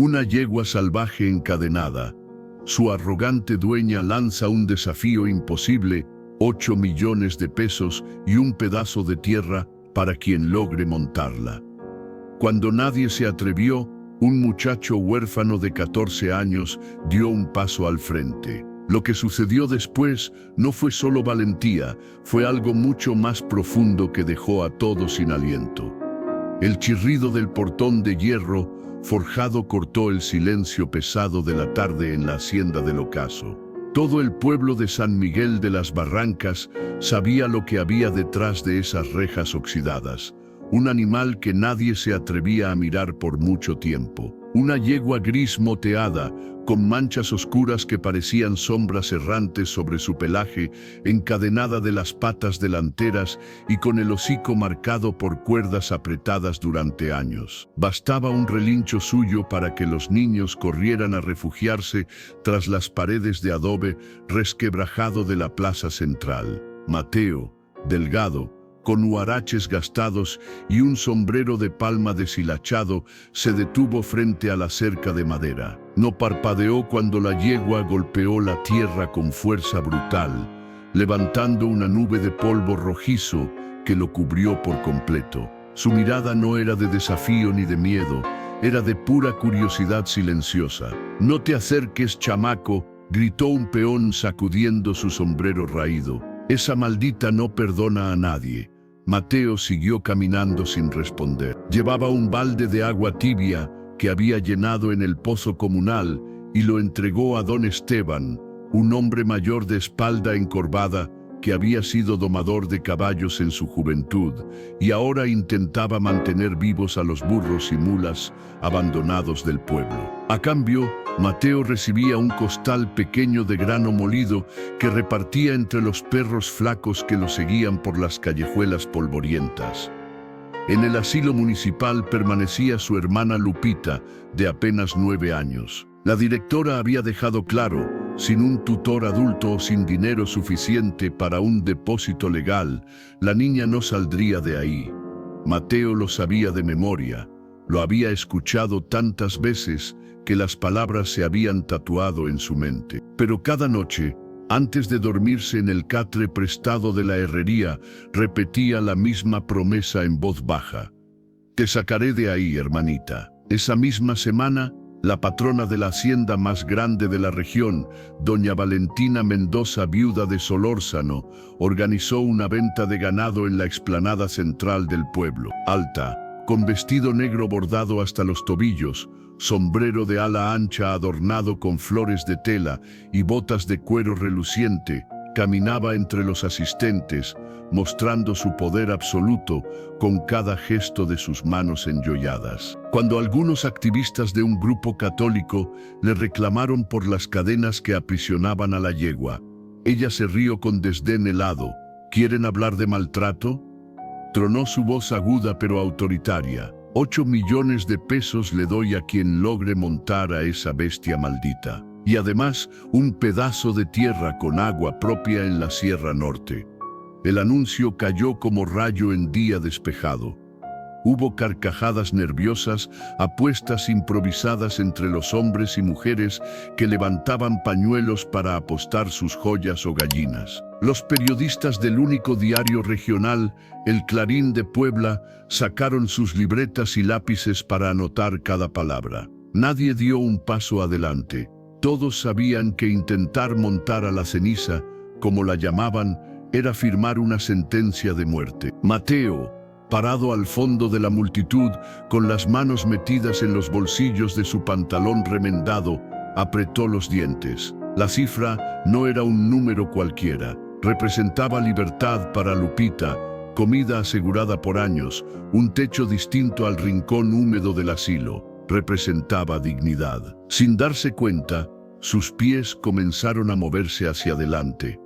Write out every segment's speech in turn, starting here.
Una yegua salvaje encadenada. Su arrogante dueña lanza un desafío imposible, 8 millones de pesos y un pedazo de tierra para quien logre montarla. Cuando nadie se atrevió, un muchacho huérfano de 14 años dio un paso al frente. Lo que sucedió después no fue solo valentía, fue algo mucho más profundo que dejó a todos sin aliento. El chirrido del portón de hierro forjado cortó el silencio pesado de la tarde en la hacienda del ocaso. Todo el pueblo de San Miguel de las Barrancas sabía lo que había detrás de esas rejas oxidadas. Un animal que nadie se atrevía a mirar por mucho tiempo. Una yegua gris moteada, con manchas oscuras que parecían sombras errantes sobre su pelaje, encadenada de las patas delanteras y con el hocico marcado por cuerdas apretadas durante años. Bastaba un relincho suyo para que los niños corrieran a refugiarse tras las paredes de adobe resquebrajado de la plaza central. Mateo, delgado, con huaraches gastados y un sombrero de palma deshilachado, se detuvo frente a la cerca de madera. No parpadeó cuando la yegua golpeó la tierra con fuerza brutal, levantando una nube de polvo rojizo que lo cubrió por completo. Su mirada no era de desafío ni de miedo, era de pura curiosidad silenciosa. «No te acerques, chamaco», gritó un peón sacudiendo su sombrero raído. «Esa maldita no perdona a nadie». Mateo siguió caminando sin responder. Llevaba un balde de agua tibia que había llenado en el pozo comunal y lo entregó a don Esteban, un hombre mayor de espalda encorvada que había sido domador de caballos en su juventud y ahora intentaba mantener vivos a los burros y mulas abandonados del pueblo. A cambio, Mateo recibía un costal pequeño de grano molido que repartía entre los perros flacos que lo seguían por las callejuelas polvorientas. En el asilo municipal permanecía su hermana Lupita, de apenas 9 años. La directora había dejado claro: sin un tutor adulto o sin dinero suficiente para un depósito legal, la niña no saldría de ahí. Mateo lo sabía de memoria, lo había escuchado tantas veces que las palabras se habían tatuado en su mente. Pero cada noche, antes de dormirse en el catre prestado de la herrería, repetía la misma promesa en voz baja: «Te sacaré de ahí, hermanita». Esa misma semana, la patrona de la hacienda más grande de la región, doña Valentina Mendoza, viuda de Solórzano, organizó una venta de ganado en la explanada central del pueblo. Alta, con vestido negro bordado hasta los tobillos, sombrero de ala ancha adornado con flores de tela y botas de cuero reluciente, caminaba entre los asistentes, mostrando su poder absoluto con cada gesto de sus manos enjolladas. Cuando algunos activistas de un grupo católico le reclamaron por las cadenas que aprisionaban a la yegua, ella se rió con desdén helado. «¿Quieren hablar de maltrato?», tronó su voz aguda pero autoritaria. «8 millones de pesos le doy a quien logre montar a esa bestia maldita. Y además, un pedazo de tierra con agua propia en la Sierra Norte». El anuncio cayó como rayo en día despejado. Hubo carcajadas nerviosas, apuestas improvisadas entre los hombres y mujeres que levantaban pañuelos para apostar sus joyas o gallinas. Los periodistas del único diario regional, El Clarín de Puebla, sacaron sus libretas y lápices para anotar cada palabra. Nadie dio un paso adelante. Todos sabían que intentar montar a la ceniza, como la llamaban, era firmar una sentencia de muerte. Mateo, parado al fondo de la multitud, con las manos metidas en los bolsillos de su pantalón remendado, apretó los dientes. La cifra no era un número cualquiera. Representaba libertad para Lupita, comida asegurada por años, un techo distinto al rincón húmedo del asilo. Representaba dignidad. Sin darse cuenta, sus pies comenzaron a moverse hacia adelante.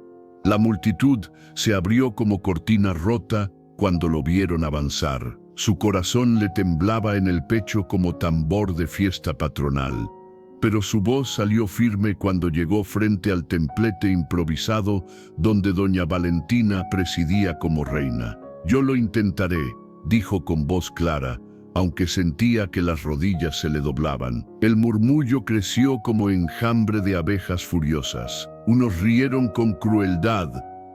La multitud se abrió como cortina rota cuando lo vieron avanzar. Su corazón le temblaba en el pecho como tambor de fiesta patronal. Pero su voz salió firme cuando llegó frente al templete improvisado donde doña Valentina presidía como reina. «Yo lo intentaré», dijo con voz clara, aunque sentía que las rodillas se le doblaban. El murmullo creció como enjambre de abejas furiosas. Unos rieron con crueldad,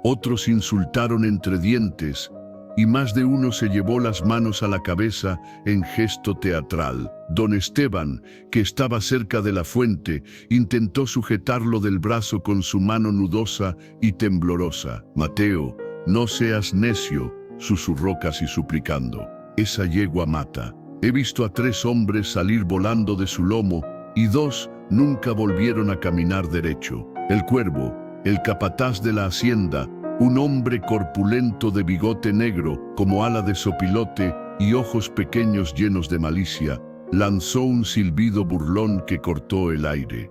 otros insultaron entre dientes, y más de uno se llevó las manos a la cabeza en gesto teatral. Don Esteban, que estaba cerca de la fuente, intentó sujetarlo del brazo con su mano nudosa y temblorosa. «Mateo, no seas necio», susurró casi suplicando. «Esa yegua mata. He visto a 3 hombres salir volando de su lomo y 2 nunca volvieron a caminar derecho. El cuervo, el capataz de la hacienda, un hombre corpulento de bigote negro como ala de sopilote y ojos pequeños llenos de malicia, lanzó un silbido burlón que cortó el aire.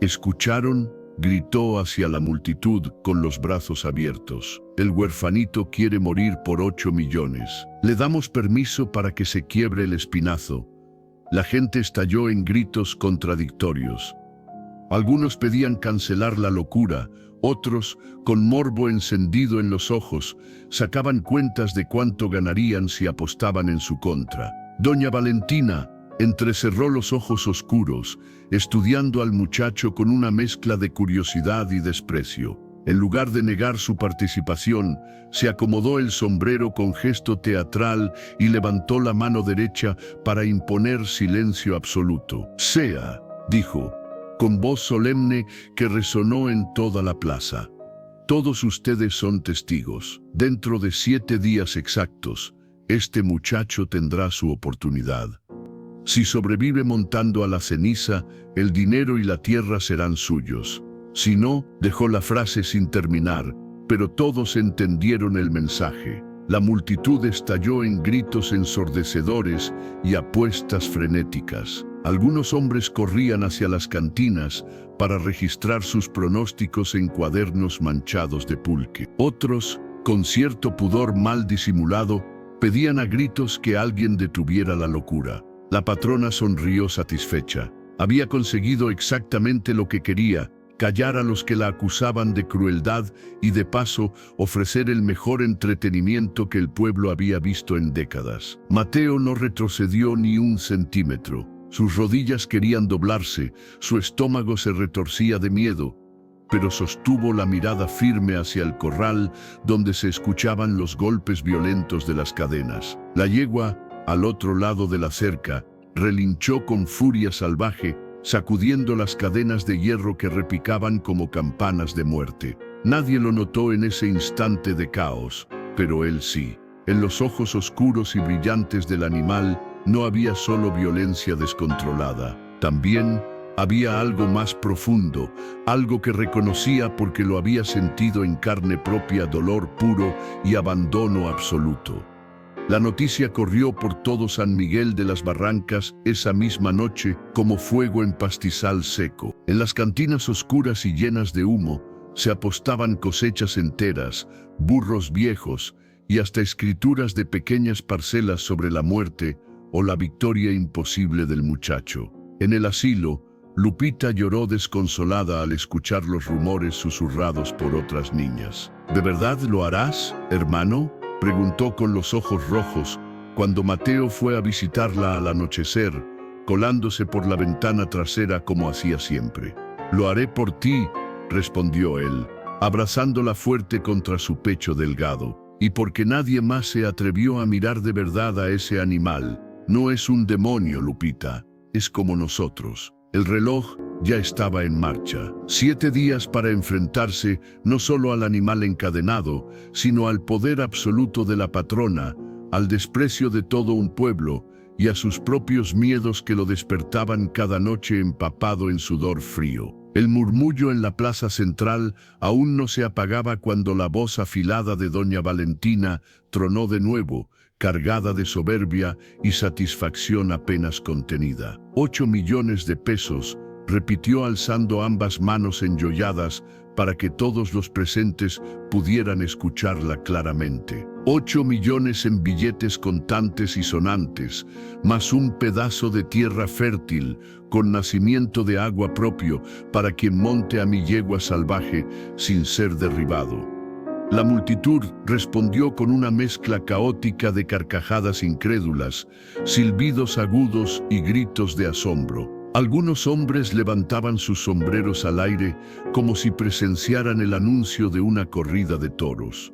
¿Escucharon?», gritó hacia la multitud con los brazos abiertos. «El huerfanito quiere morir por 8 millones. Le damos permiso para que se quiebre el espinazo». La gente estalló en gritos contradictorios. Algunos pedían cancelar la locura, otros, con morbo encendido en los ojos, sacaban cuentas de cuánto ganarían si apostaban en su contra. Doña Valentina entrecerró los ojos oscuros, estudiando al muchacho con una mezcla de curiosidad y desprecio. En lugar de negar su participación, se acomodó el sombrero con gesto teatral y levantó la mano derecha para imponer silencio absoluto. «Sea», dijo, con voz solemne que resonó en toda la plaza. «Todos ustedes son testigos. Dentro de 7 días exactos, este muchacho tendrá su oportunidad. Si sobrevive montando a la ceniza, el dinero y la tierra serán suyos. Si no», dejó la frase sin terminar, pero todos entendieron el mensaje. La multitud estalló en gritos ensordecedores y apuestas frenéticas. Algunos hombres corrían hacia las cantinas para registrar sus pronósticos en cuadernos manchados de pulque. Otros, con cierto pudor mal disimulado, pedían a gritos que alguien detuviera la locura. La patrona sonrió satisfecha. Había conseguido exactamente lo que quería: callar a los que la acusaban de crueldad y de paso ofrecer el mejor entretenimiento que el pueblo había visto en décadas. Mateo no retrocedió ni un centímetro. Sus rodillas querían doblarse, su estómago se retorcía de miedo, pero sostuvo la mirada firme hacia el corral donde se escuchaban los golpes violentos de las cadenas. La yegua, al otro lado de la cerca, relinchó con furia salvaje, sacudiendo las cadenas de hierro que repicaban como campanas de muerte. Nadie lo notó en ese instante de caos, pero él sí. En los ojos oscuros y brillantes del animal no había solo violencia descontrolada. También había algo más profundo, algo que reconocía porque lo había sentido en carne propia: dolor puro y abandono absoluto. La noticia corrió por todo San Miguel de las Barrancas esa misma noche como fuego en pastizal seco. En las cantinas oscuras y llenas de humo se apostaban cosechas enteras, burros viejos y hasta escrituras de pequeñas parcelas sobre la muerte o la victoria imposible del muchacho. En el asilo, Lupita lloró desconsolada al escuchar los rumores susurrados por otras niñas. «¿De verdad lo harás, hermano?», preguntó con los ojos rojos cuando Mateo fue a visitarla al anochecer, colándose por la ventana trasera como hacía siempre. «Lo haré por ti», respondió él, abrazándola fuerte contra su pecho delgado. «Y porque nadie más se atrevió a mirar de verdad a ese animal. No es un demonio, Lupita, es como nosotros». El reloj ya estaba en marcha. 7 días para enfrentarse no solo al animal encadenado, sino al poder absoluto de la patrona, al desprecio de todo un pueblo y a sus propios miedos que lo despertaban cada noche empapado en sudor frío. El murmullo en la plaza central aún no se apagaba cuando la voz afilada de doña Valentina tronó de nuevo, cargada de soberbia y satisfacción apenas contenida. 8 millones de pesos, repitió alzando ambas manos enjolladas para que todos los presentes pudieran escucharla claramente. 8 millones en billetes contantes y sonantes, más un pedazo de tierra fértil, con nacimiento de agua propio, para quien monte a mi yegua salvaje sin ser derribado. La multitud respondió con una mezcla caótica de carcajadas incrédulas, silbidos agudos y gritos de asombro. Algunos hombres levantaban sus sombreros al aire como si presenciaran el anuncio de una corrida de toros.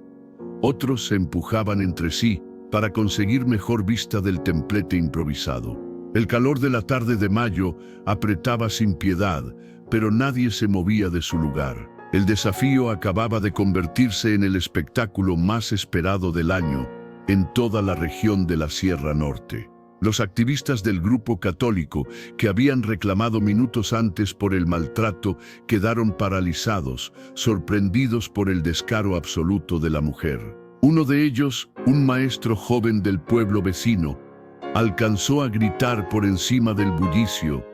Otros se empujaban entre sí para conseguir mejor vista del templete improvisado. El calor de la tarde de mayo apretaba sin piedad, pero nadie se movía de su lugar. El desafío acababa de convertirse en el espectáculo más esperado del año en toda la región de la Sierra Norte. Los activistas del grupo católico, que habían reclamado minutos antes por el maltrato, quedaron paralizados, sorprendidos por el descaro absoluto de la mujer. Uno de ellos, un maestro joven del pueblo vecino, alcanzó a gritar por encima del bullicio: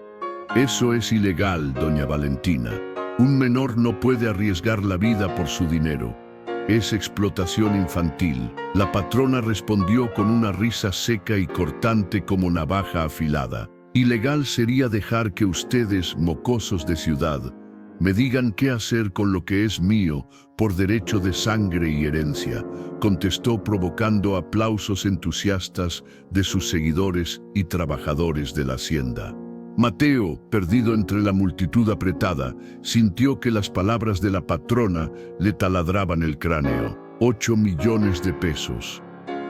«Eso es ilegal, doña Valentina. Un menor no puede arriesgar la vida por su dinero. Es explotación infantil». La patrona respondió con una risa seca y cortante como navaja afilada. «Ilegal sería dejar que ustedes, mocosos de ciudad, me digan qué hacer con lo que es mío por derecho de sangre y herencia», contestó, provocando aplausos entusiastas de sus seguidores y trabajadores de la hacienda. Mateo, perdido entre la multitud apretada, sintió que las palabras de la patrona le taladraban el cráneo. 8 millones de pesos.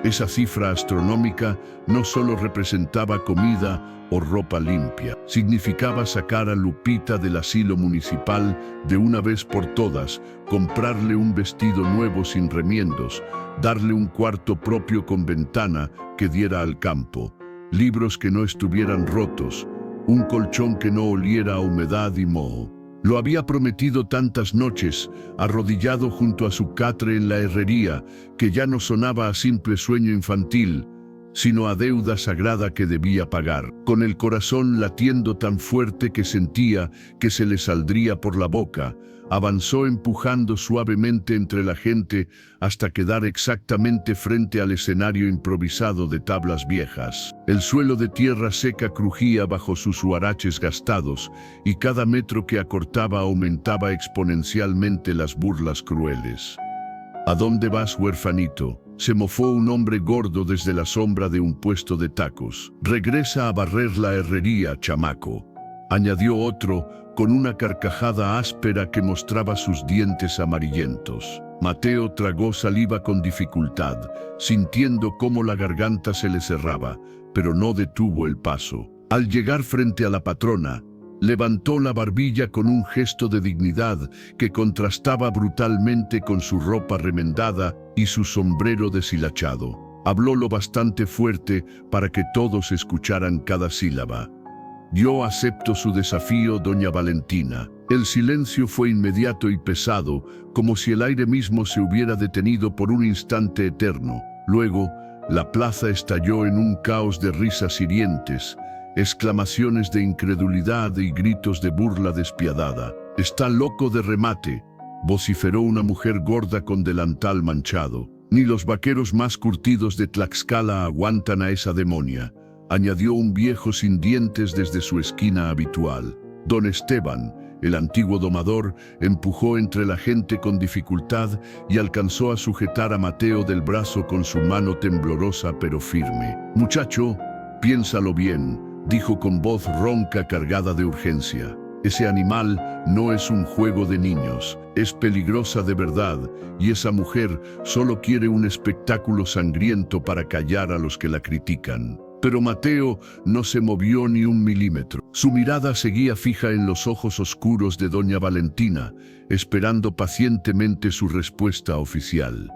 Esa cifra astronómica no solo representaba comida o ropa limpia, significaba sacar a Lupita del asilo municipal de una vez por todas, comprarle un vestido nuevo sin remiendos, darle un cuarto propio con ventana que diera al campo, libros que no estuvieran rotos, un colchón que no oliera a humedad y moho. Lo había prometido tantas noches, arrodillado junto a su catre en la herrería, que ya no sonaba a simple sueño infantil, sino a deuda sagrada que debía pagar. Con el corazón latiendo tan fuerte que sentía que se le saldría por la boca, avanzó empujando suavemente entre la gente hasta quedar exactamente frente al escenario improvisado de tablas viejas. El suelo de tierra seca crujía bajo sus huaraches gastados, y cada metro que acortaba aumentaba exponencialmente las burlas crueles. «¿A dónde vas, huerfanito?», se mofó un hombre gordo desde la sombra de un puesto de tacos. «Regresa a barrer la herrería, chamaco», añadió otro, con una carcajada áspera que mostraba sus dientes amarillentos. Mateo tragó saliva con dificultad, sintiendo cómo la garganta se le cerraba, pero no detuvo el paso. Al llegar frente a la patrona, levantó la barbilla con un gesto de dignidad que contrastaba brutalmente con su ropa remendada y su sombrero deshilachado. Habló lo bastante fuerte para que todos escucharan cada sílaba. «Yo acepto su desafío, doña Valentina». El silencio fue inmediato y pesado, como si el aire mismo se hubiera detenido por un instante eterno. Luego, la plaza estalló en un caos de risas hirientes, exclamaciones de incredulidad y gritos de burla despiadada. «Está loco de remate», vociferó una mujer gorda con delantal manchado. «Ni los vaqueros más curtidos de Tlaxcala aguantan a esa demonia», añadió un viejo sin dientes desde su esquina habitual. Don Esteban, el antiguo domador, empujó entre la gente con dificultad y alcanzó a sujetar a Mateo del brazo con su mano temblorosa pero firme. «Muchacho, piénsalo bien», dijo con voz ronca cargada de urgencia. «Ese animal no es un juego de niños, es peligrosa de verdad, y esa mujer solo quiere un espectáculo sangriento para callar a los que la critican». Pero Mateo no se movió ni un milímetro. Su mirada seguía fija en los ojos oscuros de doña Valentina, esperando pacientemente su respuesta oficial.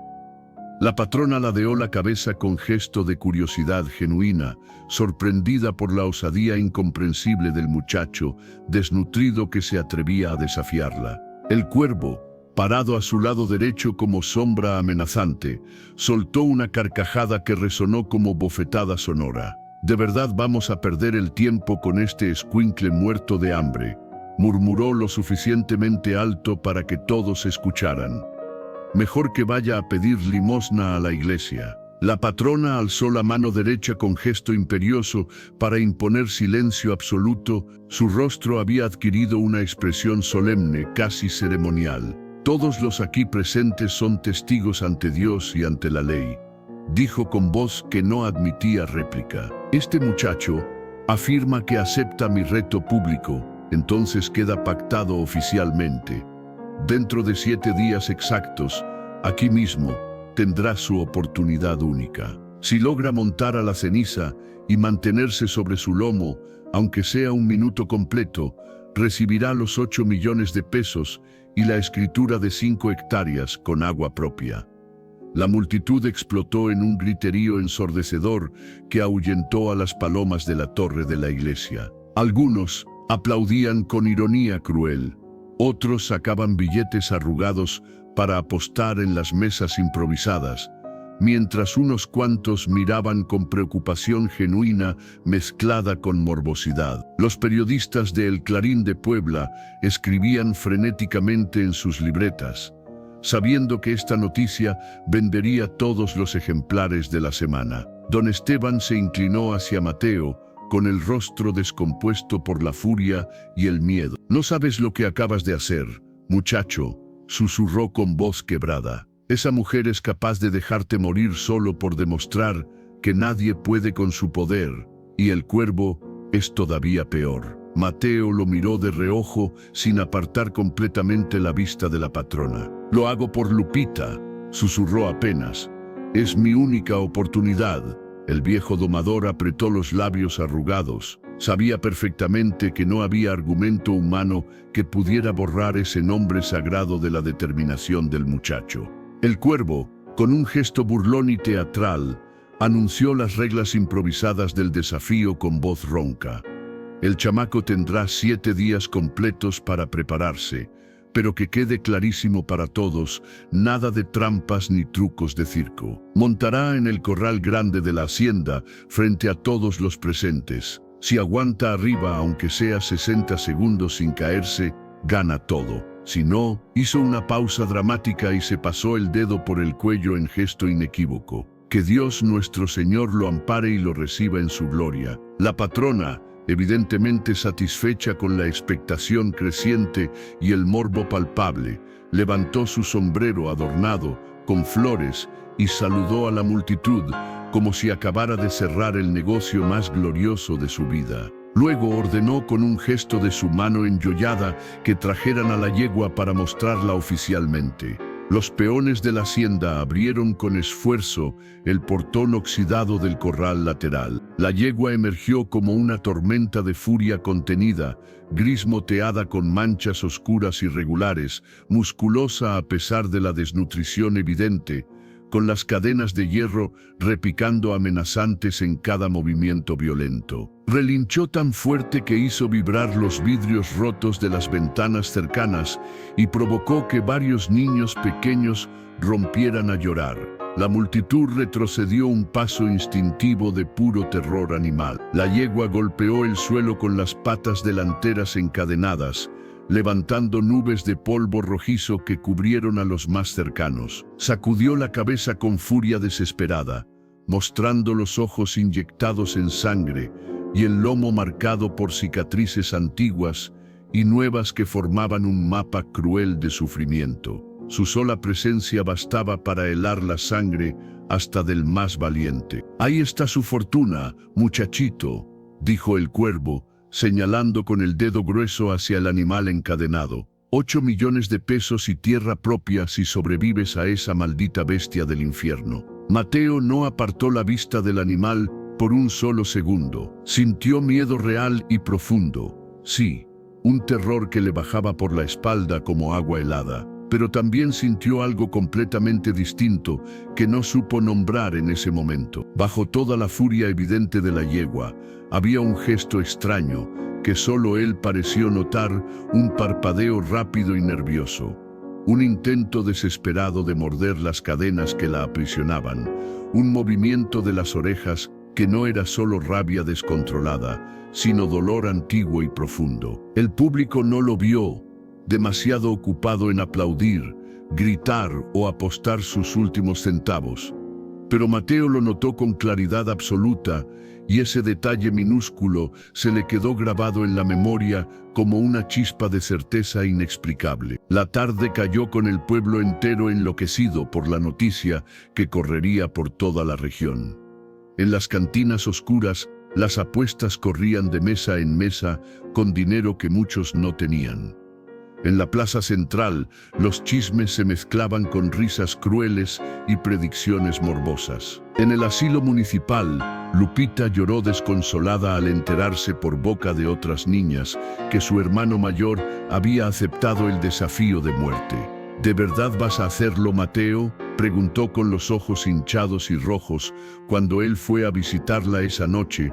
La patrona ladeó la cabeza con gesto de curiosidad genuina, sorprendida por la osadía incomprensible del muchacho, desnutrido que se atrevía a desafiarla. El cuervo, parado a su lado derecho como sombra amenazante, soltó una carcajada que resonó como bofetada sonora. «¿De verdad vamos a perder el tiempo con este escuincle muerto de hambre?», murmuró lo suficientemente alto para que todos escucharan. «Mejor que vaya a pedir limosna a la iglesia». La patrona alzó la mano derecha con gesto imperioso para imponer silencio absoluto. Su rostro había adquirido una expresión solemne, casi ceremonial. Todos los aquí presentes son testigos ante Dios y ante la ley, dijo con voz que no admitía réplica. Este muchacho afirma que acepta mi reto público, entonces queda pactado oficialmente. Dentro de 7 días exactos, aquí mismo, tendrá su oportunidad única. Si logra montar a la ceniza y mantenerse sobre su lomo, aunque sea un minuto completo, recibirá los 8 millones de pesos y la escritura de 5 hectáreas con agua propia. La multitud explotó en un griterío ensordecedor que ahuyentó a las palomas de la torre de la iglesia. Algunos aplaudían con ironía cruel, otros sacaban billetes arrugados para apostar en las mesas improvisadas, mientras unos cuantos miraban con preocupación genuina mezclada con morbosidad. Los periodistas de El Clarín de Puebla escribían frenéticamente en sus libretas, sabiendo que esta noticia vendería todos los ejemplares de la semana. Don Esteban se inclinó hacia Mateo, con el rostro descompuesto por la furia y el miedo. «No sabes lo que acabas de hacer, muchacho», susurró con voz quebrada. «Esa mujer es capaz de dejarte morir solo por demostrar que nadie puede con su poder, y el cuervo es todavía peor». Mateo lo miró de reojo sin apartar completamente la vista de la patrona. «Lo hago por Lupita», susurró apenas. «Es mi única oportunidad». El viejo domador apretó los labios arrugados. Sabía perfectamente que no había argumento humano que pudiera borrar ese nombre sagrado de la determinación del muchacho. El cuervo, con un gesto burlón y teatral, anunció las reglas improvisadas del desafío con voz ronca. El chamaco tendrá 7 días completos para prepararse, pero que quede clarísimo para todos, nada de trampas ni trucos de circo. Montará en el corral grande de la hacienda frente a todos los presentes. Si aguanta arriba aunque sea 60 segundos sin caerse, gana todo. Si no, hizo una pausa dramática y se pasó el dedo por el cuello en gesto inequívoco. Que Dios nuestro Señor lo ampare y lo reciba en su gloria. La patrona, evidentemente satisfecha con la expectación creciente y el morbo palpable, levantó su sombrero adornado con flores y saludó a la multitud como si acabara de cerrar el negocio más glorioso de su vida. Luego ordenó con un gesto de su mano enjollada que trajeran a la yegua para mostrarla oficialmente. Los peones de la hacienda abrieron con esfuerzo el portón oxidado del corral lateral. La yegua emergió como una tormenta de furia contenida, gris moteada con manchas oscuras irregulares, musculosa a pesar de la desnutrición evidente, con las cadenas de hierro repicando amenazantes en cada movimiento violento. Relinchó tan fuerte que hizo vibrar los vidrios rotos de las ventanas cercanas y provocó que varios niños pequeños rompieran a llorar. La multitud retrocedió un paso instintivo de puro terror animal. La yegua golpeó el suelo con las patas delanteras encadenadas, levantando nubes de polvo rojizo que cubrieron a los más cercanos. Sacudió la cabeza con furia desesperada, mostrando los ojos inyectados en sangre y el lomo marcado por cicatrices antiguas y nuevas que formaban un mapa cruel de sufrimiento. Su sola presencia bastaba para helar la sangre hasta del más valiente. «Ahí está su fortuna, muchachito», dijo el cuervo, señalando con el dedo grueso hacia el animal encadenado. 8 millones de pesos y tierra propia si sobrevives a esa maldita bestia del infierno. Mateo no apartó la vista del animal por un solo segundo. Sintió miedo real y profundo. Sí, un terror que le bajaba por la espalda como agua helada. Pero también sintió algo completamente distinto que no supo nombrar en ese momento. Bajo toda la furia evidente de la yegua, había un gesto extraño que solo él pareció notar, un parpadeo rápido y nervioso, un intento desesperado de morder las cadenas que la aprisionaban, un movimiento de las orejas que no era solo rabia descontrolada, sino dolor antiguo y profundo. El público no lo vio, demasiado ocupado en aplaudir, gritar o apostar sus últimos centavos. Pero Mateo lo notó con claridad absoluta y ese detalle minúsculo se le quedó grabado en la memoria como una chispa de certeza inexplicable. La tarde cayó con el pueblo entero enloquecido por la noticia que correría por toda la región. En las cantinas oscuras, las apuestas corrían de mesa en mesa con dinero que muchos no tenían. En la plaza central, los chismes se mezclaban con risas crueles y predicciones morbosas. En el asilo municipal, Lupita lloró desconsolada al enterarse por boca de otras niñas que su hermano mayor había aceptado el desafío de muerte. ¿De verdad vas a hacerlo, Mateo?, preguntó con los ojos hinchados y rojos cuando él fue a visitarla esa noche,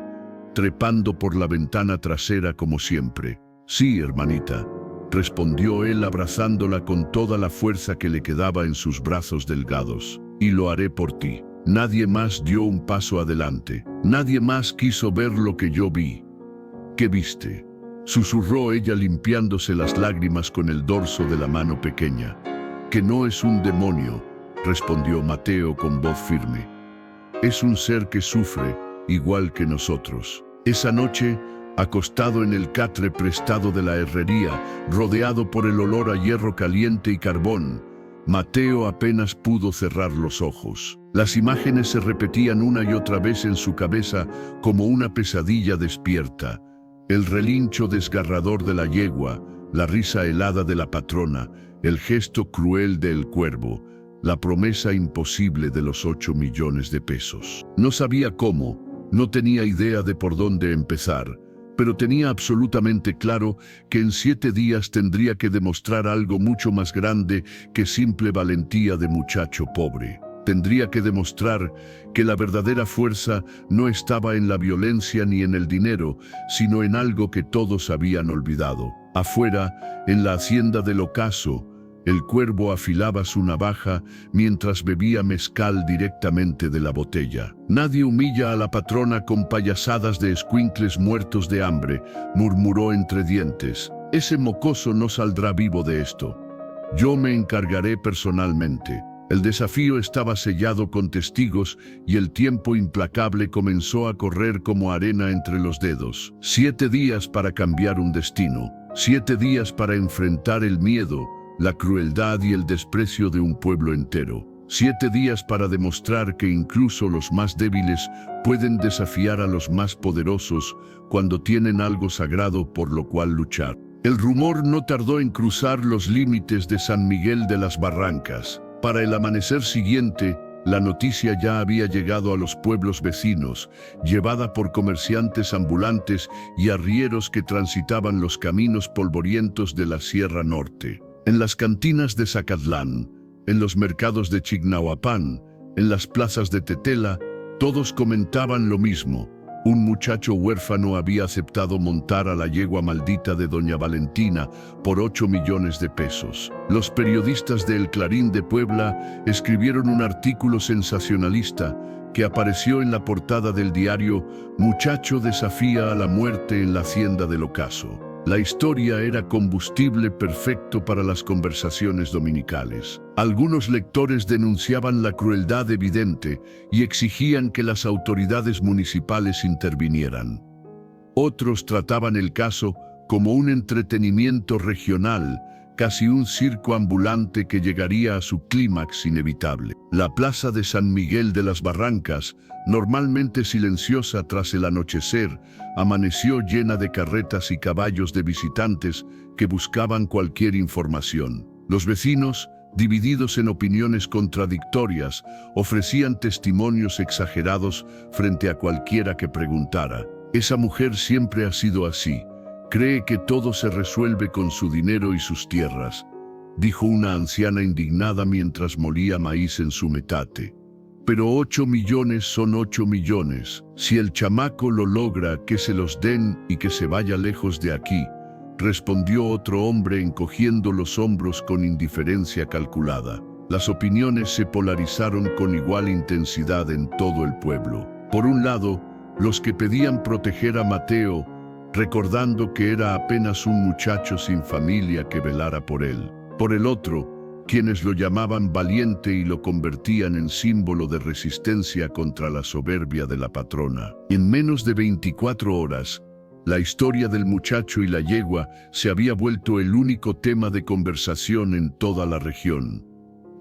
trepando por la ventana trasera como siempre. Sí, hermanita, respondió él abrazándola con toda la fuerza que le quedaba en sus brazos delgados. Y lo haré por ti. Nadie más dio un paso adelante. Nadie más quiso ver lo que yo vi. ¿Qué viste?, susurró ella limpiándose las lágrimas con el dorso de la mano pequeña. Que no es un demonio, respondió Mateo con voz firme. Es un ser que sufre, igual que nosotros. Esa noche, acostado en el catre prestado de la herrería, rodeado por el olor a hierro caliente y carbón, Mateo apenas pudo cerrar los ojos. Las imágenes se repetían una y otra vez en su cabeza como una pesadilla despierta. El relincho desgarrador de la yegua, la risa helada de la patrona, el gesto cruel del cuervo, la promesa imposible de los 8 millones de pesos. No sabía cómo, no tenía idea de por dónde empezar, pero tenía absolutamente claro que en 7 días tendría que demostrar algo mucho más grande que simple valentía de muchacho pobre. Tendría que demostrar que la verdadera fuerza no estaba en la violencia ni en el dinero, sino en algo que todos habían olvidado. Afuera, en la hacienda del ocaso, el cuervo afilaba su navaja mientras bebía mezcal directamente de la botella. Nadie humilla a la patrona con payasadas de escuincles muertos de hambre, murmuró entre dientes. Ese mocoso no saldrá vivo de esto. Yo me encargaré personalmente. El desafío estaba sellado con testigos y el tiempo implacable comenzó a correr como arena entre los dedos. 7 días para cambiar un destino. 7 días para enfrentar el miedo, la crueldad y el desprecio de un pueblo entero. 7 días para demostrar que incluso los más débiles pueden desafiar a los más poderosos cuando tienen algo sagrado por lo cual luchar. El rumor no tardó en cruzar los límites de San Miguel de las Barrancas. Para el amanecer siguiente, la noticia ya había llegado a los pueblos vecinos, llevada por comerciantes ambulantes y arrieros que transitaban los caminos polvorientos de la Sierra Norte. En las cantinas de Zacatlán, en los mercados de Chignahuapan, en las plazas de Tetela, todos comentaban lo mismo. Un muchacho huérfano había aceptado montar a la yegua maldita de doña Valentina por 8 millones de pesos. Los periodistas de El Clarín de Puebla escribieron un artículo sensacionalista que apareció en la portada del diario Muchacho desafía a la muerte en la hacienda del ocaso. La historia era combustible perfecto para las conversaciones dominicales. Algunos lectores denunciaban la crueldad evidente y exigían que las autoridades municipales intervinieran. Otros trataban el caso como un entretenimiento regional, casi un circo ambulante que llegaría a su clímax inevitable. La plaza de San Miguel de las Barrancas, normalmente silenciosa tras el anochecer, amaneció llena de carretas y caballos de visitantes que buscaban cualquier información. Los vecinos, divididos en opiniones contradictorias, ofrecían testimonios exagerados frente a cualquiera que preguntara. Esa mujer siempre ha sido así. Cree que todo se resuelve con su dinero y sus tierras, dijo una anciana indignada mientras molía maíz en su metate. Pero 8 millones son 8 millones. Si el chamaco lo logra, que se los den y que se vaya lejos de aquí, respondió otro hombre encogiendo los hombros con indiferencia calculada. Las opiniones se polarizaron con igual intensidad en todo el pueblo. Por un lado, los que pedían proteger a Mateo, recordando que era apenas un muchacho sin familia que velara por él. Por el otro, quienes lo llamaban valiente y lo convertían en símbolo de resistencia contra la soberbia de la patrona. En menos de 24 horas, la historia del muchacho y la yegua se había vuelto el único tema de conversación en toda la región.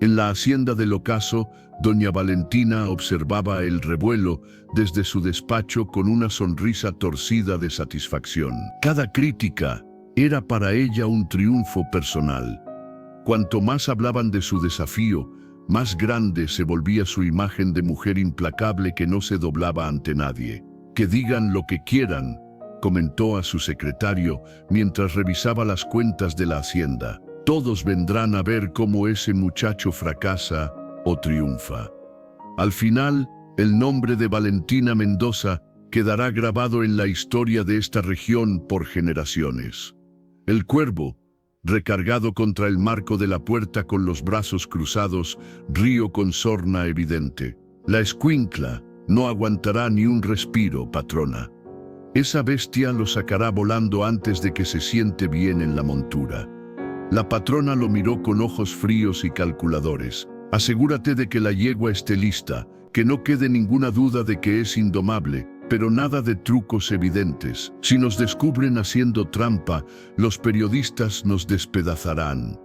En la hacienda del ocaso, doña Valentina observaba el revuelo desde su despacho con una sonrisa torcida de satisfacción. Cada crítica era para ella un triunfo personal. Cuanto más hablaban de su desafío, más grande se volvía su imagen de mujer implacable que no se doblaba ante nadie. «Que digan lo que quieran», comentó a su secretario mientras revisaba las cuentas de la hacienda. «Todos vendrán a ver cómo ese muchacho fracasa o triunfa. Al final, el nombre de Valentina Mendoza quedará grabado en la historia de esta región por generaciones». El cuervo, recargado contra el marco de la puerta con los brazos cruzados, rió con sorna evidente. «La escuincla no aguantará ni un respiro, patrona. Esa bestia lo sacará volando antes de que se siente bien en la montura». La patrona lo miró con ojos fríos y calculadores. «Asegúrate de que la yegua esté lista, que no quede ninguna duda de que es indomable, pero nada de trucos evidentes. Si nos descubren haciendo trampa, los periodistas nos despedazarán».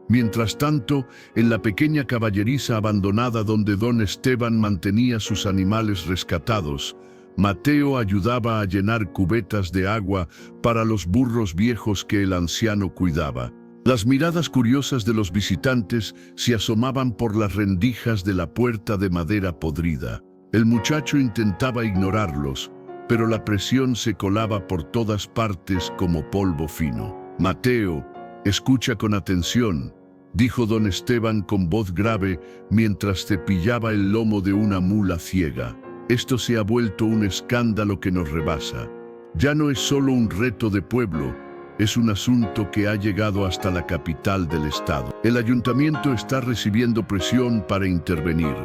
Mientras tanto, en la pequeña caballeriza abandonada donde don Esteban mantenía sus animales rescatados, Mateo ayudaba a llenar cubetas de agua para los burros viejos que el anciano cuidaba. Las miradas curiosas de los visitantes se asomaban por las rendijas de la puerta de madera podrida. El muchacho intentaba ignorarlos, pero la presión se colaba por todas partes como polvo fino. «Mateo, escucha con atención», dijo don Esteban con voz grave mientras cepillaba el lomo de una mula ciega. «Esto se ha vuelto un escándalo que nos rebasa. Ya no es solo un reto de pueblo, es un asunto que ha llegado hasta la capital del estado. El ayuntamiento está recibiendo presión para intervenir».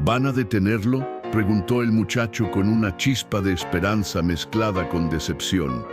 «¿Van a detenerlo?», preguntó el muchacho con una chispa de esperanza mezclada con decepción.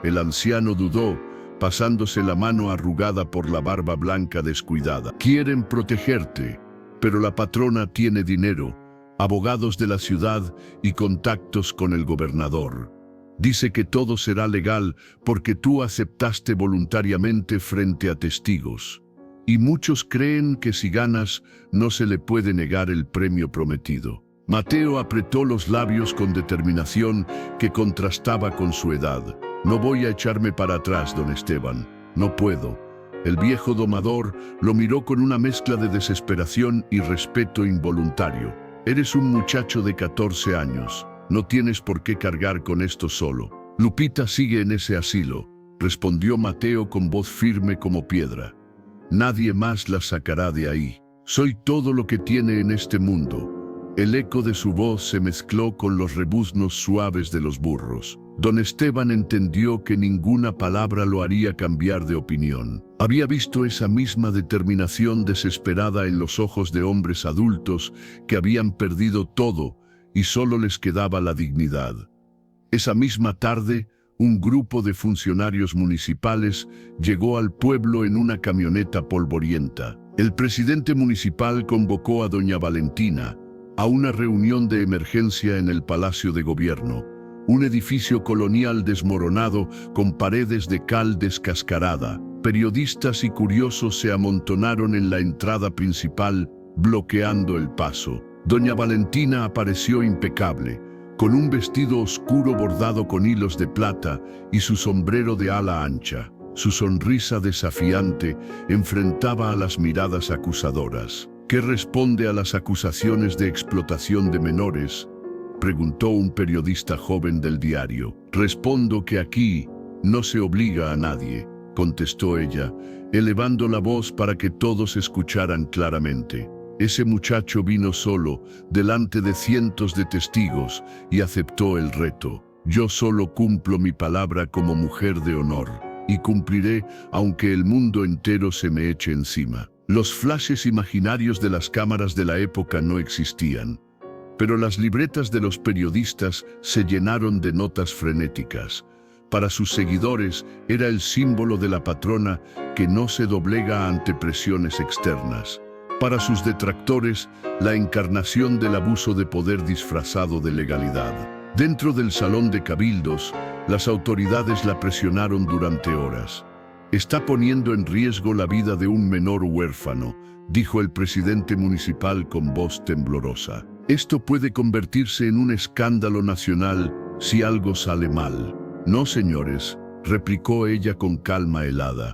El anciano dudó, pasándose la mano arrugada por la barba blanca descuidada. «Quieren protegerte, pero la patrona tiene dinero, abogados de la ciudad y contactos con el gobernador. Dice que todo será legal porque tú aceptaste voluntariamente frente a testigos. Y muchos creen que si ganas, no se le puede negar el premio prometido». Mateo apretó los labios con determinación que contrastaba con su edad. «No voy a echarme para atrás, don Esteban. No puedo». El viejo domador lo miró con una mezcla de desesperación y respeto involuntario. «Eres un muchacho de 14 años. No tienes por qué cargar con esto solo. Lupita sigue en ese asilo», respondió Mateo con voz firme como piedra. «Nadie más la sacará de ahí. Soy todo lo que tiene en este mundo». El eco de su voz se mezcló con los rebuznos suaves de los burros. Don Esteban entendió que ninguna palabra lo haría cambiar de opinión. Había visto esa misma determinación desesperada en los ojos de hombres adultos que habían perdido todo y solo les quedaba la dignidad. Esa misma tarde, un grupo de funcionarios municipales llegó al pueblo en una camioneta polvorienta. El presidente municipal convocó a doña Valentina a una reunión de emergencia en el Palacio de Gobierno, un edificio colonial desmoronado con paredes de cal descascarada. Periodistas y curiosos se amontonaron en la entrada principal, bloqueando el paso. Doña Valentina apareció impecable, con un vestido oscuro bordado con hilos de plata y su sombrero de ala ancha. Su sonrisa desafiante enfrentaba a las miradas acusadoras. «¿Qué responde a las acusaciones de explotación de menores?», preguntó un periodista joven del diario. «Respondo que aquí no se obliga a nadie», contestó ella, elevando la voz para que todos escucharan claramente. «Ese muchacho vino solo, delante de cientos de testigos, y aceptó el reto. Yo solo cumplo mi palabra como mujer de honor, y cumpliré aunque el mundo entero se me eche encima». Los flashes imaginarios de las cámaras de la época no existían, pero las libretas de los periodistas se llenaron de notas frenéticas. Para sus seguidores era el símbolo de la patrona que no se doblega ante presiones externas. Para sus detractores, la encarnación del abuso de poder disfrazado de legalidad. Dentro del salón de cabildos, las autoridades la presionaron durante horas. «Está poniendo en riesgo la vida de un menor huérfano», dijo el presidente municipal con voz temblorosa. «Esto puede convertirse en un escándalo nacional si algo sale mal». «No, señores», replicó ella con calma helada.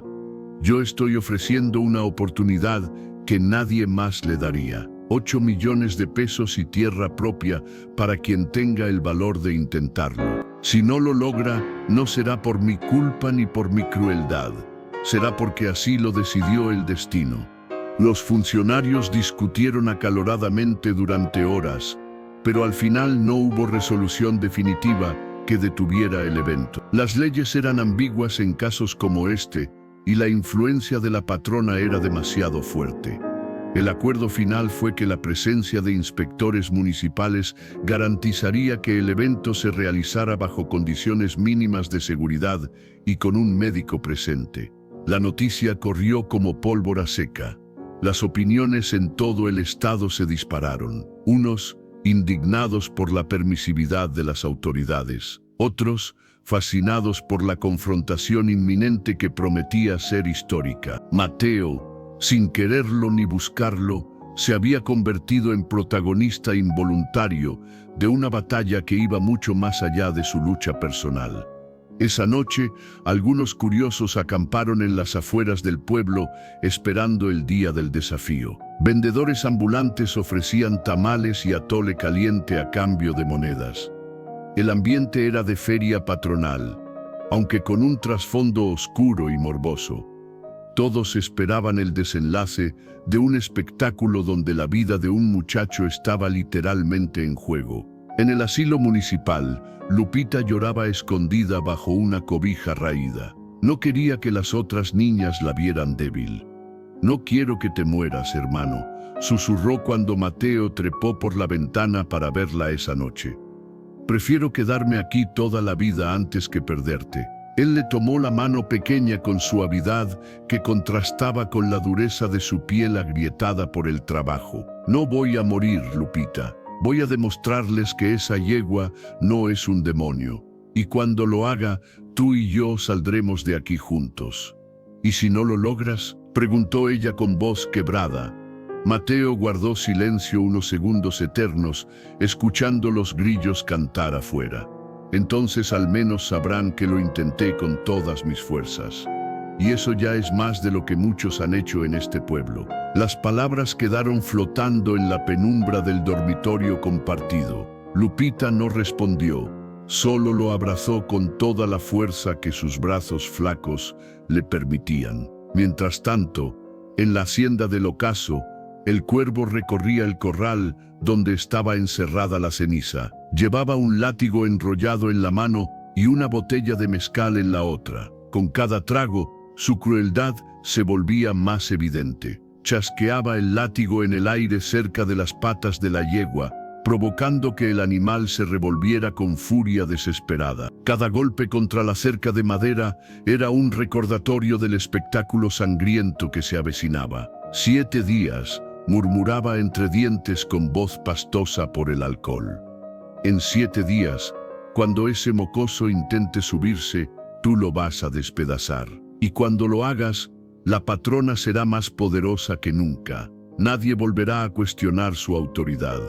«Yo estoy ofreciendo una oportunidad que nadie más le daría. 8 millones de pesos y tierra propia para quien tenga el valor de intentarlo. Si no lo logra, no será por mi culpa ni por mi crueldad. Será porque así lo decidió el destino». Los funcionarios discutieron acaloradamente durante horas, pero al final no hubo resolución definitiva que detuviera el evento. Las leyes eran ambiguas en casos como este, y la influencia de la patrona era demasiado fuerte. El acuerdo final fue que la presencia de inspectores municipales garantizaría que el evento se realizara bajo condiciones mínimas de seguridad y con un médico presente. La noticia corrió como pólvora seca. Las opiniones en todo el estado se dispararon. Unos, indignados por la permisividad de las autoridades. Otros, fascinados por la confrontación inminente que prometía ser histórica. Mateo, sin quererlo ni buscarlo, se había convertido en protagonista involuntario de una batalla que iba mucho más allá de su lucha personal. Esa noche, algunos curiosos acamparon en las afueras del pueblo esperando el día del desafío. Vendedores ambulantes ofrecían tamales y atole caliente a cambio de monedas. El ambiente era de feria patronal, aunque con un trasfondo oscuro y morboso. Todos esperaban el desenlace de un espectáculo donde la vida de un muchacho estaba literalmente en juego. En el asilo municipal, Lupita lloraba escondida bajo una cobija raída. No quería que las otras niñas la vieran débil. «No quiero que te mueras, hermano», susurró cuando Mateo trepó por la ventana para verla esa noche. «Prefiero quedarme aquí toda la vida antes que perderte». Él le tomó la mano pequeña con suavidad que contrastaba con la dureza de su piel agrietada por el trabajo. «No voy a morir, Lupita. Voy a demostrarles que esa yegua no es un demonio. Y cuando lo haga, tú y yo saldremos de aquí juntos». «¿Y si no lo logras?», preguntó ella con voz quebrada. Mateo guardó silencio unos segundos eternos, escuchando los grillos cantar afuera. «Entonces al menos sabrán que lo intenté con todas mis fuerzas. Y eso ya es más de lo que muchos han hecho en este pueblo». Las palabras quedaron flotando en la penumbra del dormitorio compartido. Lupita no respondió, solo lo abrazó con toda la fuerza que sus brazos flacos le permitían. Mientras tanto, en la hacienda del ocaso, el cuervo recorría el corral donde estaba encerrada la ceniza. Llevaba un látigo enrollado en la mano y una botella de mezcal en la otra. Con cada trago, su crueldad se volvía más evidente. Chasqueaba el látigo en el aire cerca de las patas de la yegua, provocando que el animal se revolviera con furia desesperada. Cada golpe contra la cerca de madera era un recordatorio del espectáculo sangriento que se avecinaba. 7 días, murmuraba entre dientes con voz pastosa por el alcohol. En 7 días, cuando ese mocoso intente subirse, tú lo vas a despedazar. Y cuando lo hagas, la patrona será más poderosa que nunca. Nadie volverá a cuestionar su autoridad.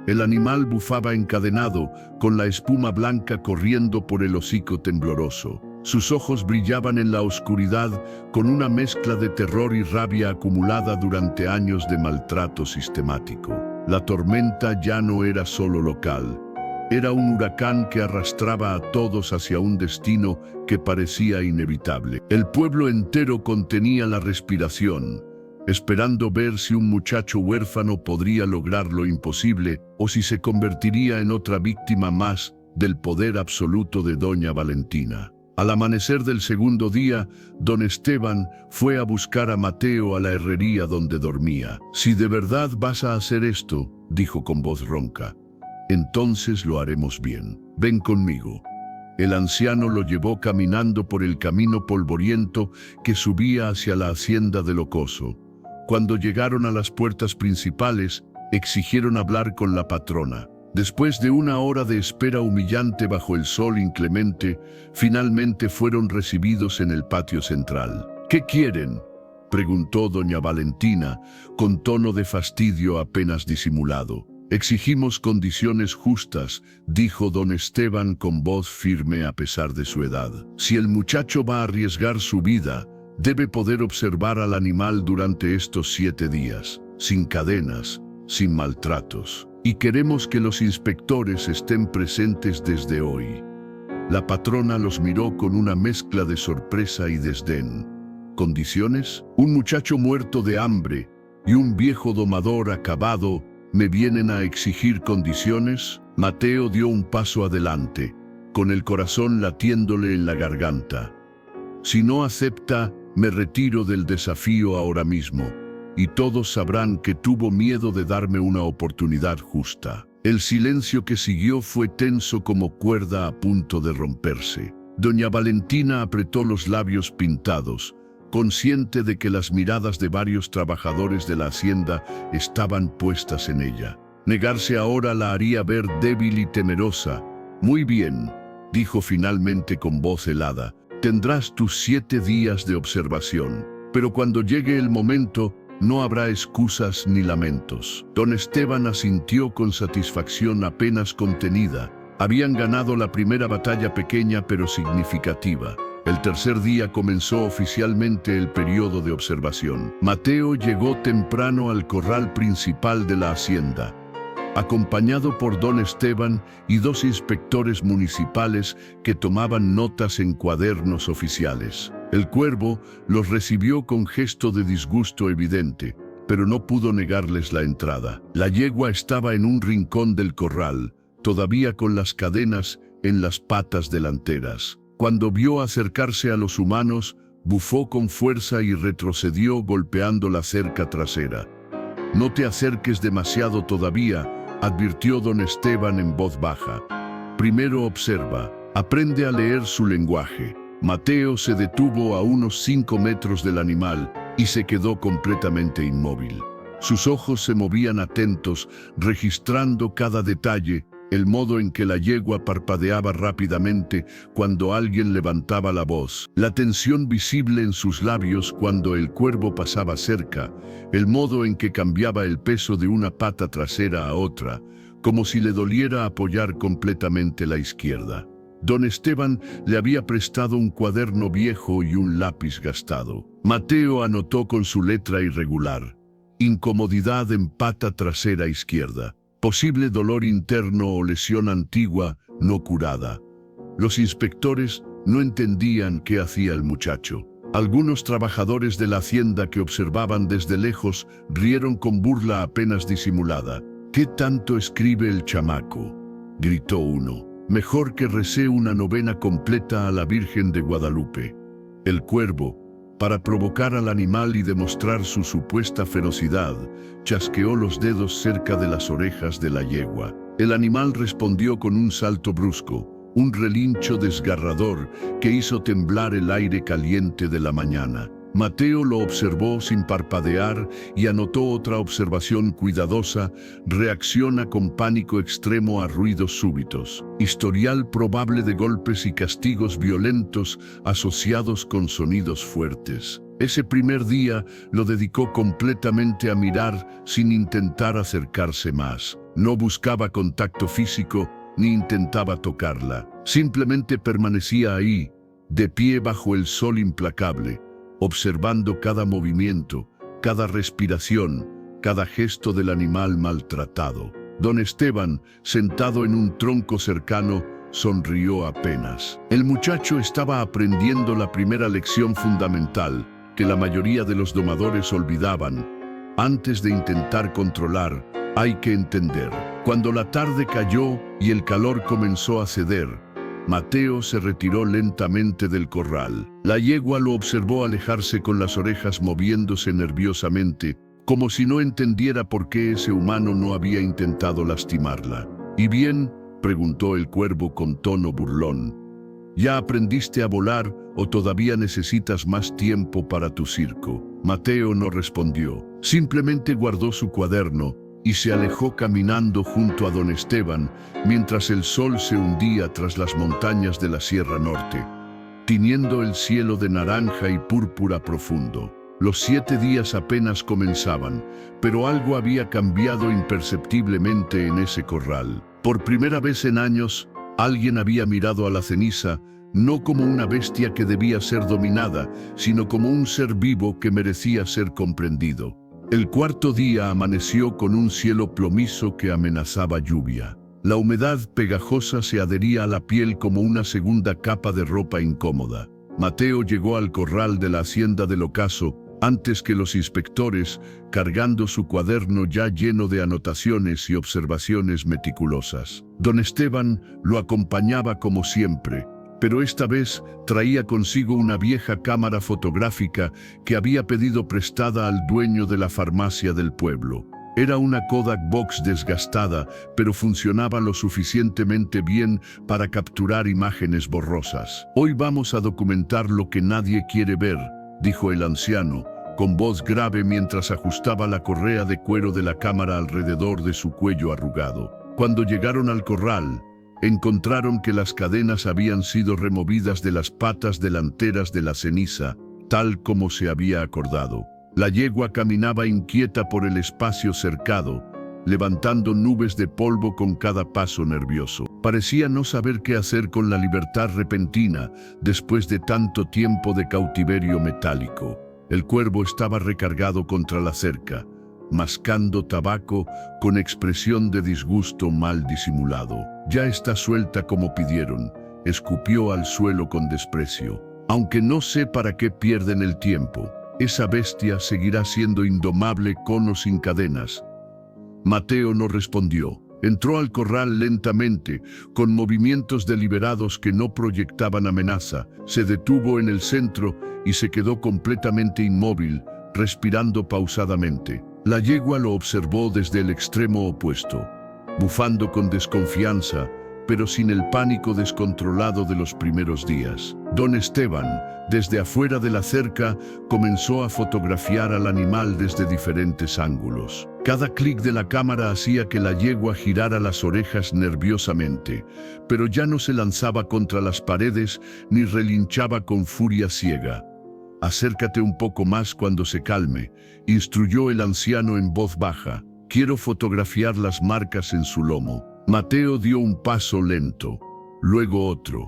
El animal bufaba encadenado, con la espuma blanca corriendo por el hocico tembloroso. Sus ojos brillaban en la oscuridad con una mezcla de terror y rabia acumulada durante años de maltrato sistemático. La tormenta ya no era solo local. Era un huracán que arrastraba a todos hacia un destino que parecía inevitable. El pueblo entero contenía la respiración, esperando ver si un muchacho huérfano podría lograr lo imposible o si se convertiría en otra víctima más del poder absoluto de doña Valentina. Al amanecer del segundo día, don Esteban fue a buscar a Mateo a la herrería donde dormía. «Si de verdad vas a hacer esto», dijo con voz ronca, «entonces lo haremos bien. Ven conmigo». El anciano lo llevó caminando por el camino polvoriento que subía hacia la hacienda del Ocoso. Cuando llegaron a las puertas principales, exigieron hablar con la patrona. Después de una hora de espera humillante bajo el sol inclemente, finalmente fueron recibidos en el patio central. «¿Qué quieren?», preguntó doña Valentina, con tono de fastidio apenas disimulado. «Exigimos condiciones justas», dijo don Esteban con voz firme a pesar de su edad. «Si el muchacho va a arriesgar su vida, debe poder observar al animal durante estos 7 días, sin cadenas, sin maltratos. Y queremos que los inspectores estén presentes desde hoy». La patrona los miró con una mezcla de sorpresa y desdén. «¿Condiciones? Un muchacho muerto de hambre y un viejo domador acabado ¿me vienen a exigir condiciones?». Mateo dio un paso adelante, con el corazón latiéndole en la garganta. «Si no acepta, me retiro del desafío ahora mismo, y todos sabrán que tuvo miedo de darme una oportunidad justa». El silencio que siguió fue tenso como cuerda a punto de romperse. Doña Valentina apretó los labios pintados, consciente de que las miradas de varios trabajadores de la hacienda estaban puestas en ella. Negarse ahora la haría ver débil y temerosa. «Muy bien», dijo finalmente con voz helada, «tendrás tus 7 días de observación, pero cuando llegue el momento, no habrá excusas ni lamentos». Don Esteban asintió con satisfacción apenas contenida. Habían ganado la primera batalla pequeña pero significativa. El tercer día comenzó oficialmente el periodo de observación. Mateo llegó temprano al corral principal de la hacienda, acompañado por don Esteban y 2 inspectores municipales que tomaban notas en cuadernos oficiales. El cuervo los recibió con gesto de disgusto evidente, pero no pudo negarles la entrada. La yegua estaba en un rincón del corral, todavía con las cadenas en las patas delanteras. Cuando vio acercarse a los humanos, bufó con fuerza y retrocedió golpeando la cerca trasera. «No te acerques demasiado todavía», advirtió don Esteban en voz baja. «Primero observa, aprende a leer su lenguaje». Mateo se detuvo a unos 5 metros del animal y se quedó completamente inmóvil. Sus ojos se movían atentos, registrando cada detalle, el modo en que la yegua parpadeaba rápidamente cuando alguien levantaba la voz, la tensión visible en sus labios cuando el cuervo pasaba cerca, el modo en que cambiaba el peso de una pata trasera a otra, como si le doliera apoyar completamente la izquierda. Don Esteban le había prestado un cuaderno viejo y un lápiz gastado. Mateo anotó con su letra irregular: incomodidad en pata trasera izquierda, posible dolor interno o lesión antigua no curada. Los inspectores no entendían qué hacía el muchacho. Algunos trabajadores de la hacienda que observaban desde lejos rieron con burla apenas disimulada. «¿Qué tanto escribe el chamaco?», gritó uno. «Mejor que recé una novena completa a la Virgen de Guadalupe». El cuervo, para provocar al animal y demostrar su supuesta ferocidad, chasqueó los dedos cerca de las orejas de la yegua. El animal respondió con un salto brusco, un relincho desgarrador que hizo temblar el aire caliente de la mañana. Mateo lo observó sin parpadear y anotó otra observación cuidadosa: reacciona con pánico extremo a ruidos súbitos. Historial probable de golpes y castigos violentos asociados con sonidos fuertes. Ese primer día lo dedicó completamente a mirar sin intentar acercarse más. No buscaba contacto físico ni intentaba tocarla. Simplemente permanecía ahí, de pie bajo el sol implacable, observando cada movimiento, cada respiración, cada gesto del animal maltratado. Don Esteban, sentado en un tronco cercano, sonrió apenas. El muchacho estaba aprendiendo la primera lección fundamental que la mayoría de los domadores olvidaban. Antes de intentar controlar, hay que entender. Cuando la tarde cayó y el calor comenzó a ceder, Mateo se retiró lentamente del corral. La yegua lo observó alejarse con las orejas moviéndose nerviosamente, como si no entendiera por qué ese humano no había intentado lastimarla. «¿Y bien?», preguntó el cuervo con tono burlón. ¿Ya aprendiste a volar o todavía necesitas más tiempo para tu circo? Mateo no respondió. Simplemente guardó su cuaderno y se alejó caminando junto a don Esteban mientras el sol se hundía tras las montañas de la Sierra Norte, tiñendo el cielo de naranja y púrpura profundo. Los 7 días apenas comenzaban, pero algo había cambiado imperceptiblemente en ese corral. Por primera vez en años, alguien había mirado a la ceniza no como una bestia que debía ser dominada, sino como un ser vivo que merecía ser comprendido. El 4.º día amaneció con un cielo plomizo que amenazaba lluvia. La humedad pegajosa se adhería a la piel como una segunda capa de ropa incómoda. Mateo llegó al corral de la hacienda del ocaso antes que los inspectores, cargando su cuaderno ya lleno de anotaciones y observaciones meticulosas. Don Esteban lo acompañaba como siempre, pero esta vez traía consigo una vieja cámara fotográfica que había pedido prestada al dueño de la farmacia del pueblo. Era una Kodak Box desgastada, pero funcionaba lo suficientemente bien para capturar imágenes borrosas. «Hoy vamos a documentar lo que nadie quiere ver», dijo el anciano, con voz grave mientras ajustaba la correa de cuero de la cámara alrededor de su cuello arrugado. Cuando llegaron al corral, encontraron que las cadenas habían sido removidas de las patas delanteras de la ceniza, tal como se había acordado. La yegua caminaba inquieta por el espacio cercado, levantando nubes de polvo con cada paso nervioso. Parecía no saber qué hacer con la libertad repentina después de tanto tiempo de cautiverio metálico. El cuervo estaba recargado contra la cerca, mascando tabaco con expresión de disgusto mal disimulado. «Ya está suelta como pidieron», escupió al suelo con desprecio. «Aunque no sé para qué pierden el tiempo. Esa bestia seguirá siendo indomable con o sin cadenas». Mateo no respondió. Entró al corral lentamente, con movimientos deliberados que no proyectaban amenaza. Se detuvo en el centro y se quedó completamente inmóvil, respirando pausadamente. La yegua lo observó desde el extremo opuesto, bufando con desconfianza, pero sin el pánico descontrolado de los primeros días. Don Esteban, desde afuera de la cerca, comenzó a fotografiar al animal desde diferentes ángulos. Cada clic de la cámara hacía que la yegua girara las orejas nerviosamente, pero ya no se lanzaba contra las paredes ni relinchaba con furia ciega. «Acércate un poco más cuando se calme», instruyó el anciano en voz baja. «Quiero fotografiar las marcas en su lomo». Mateo dio un paso lento, luego otro.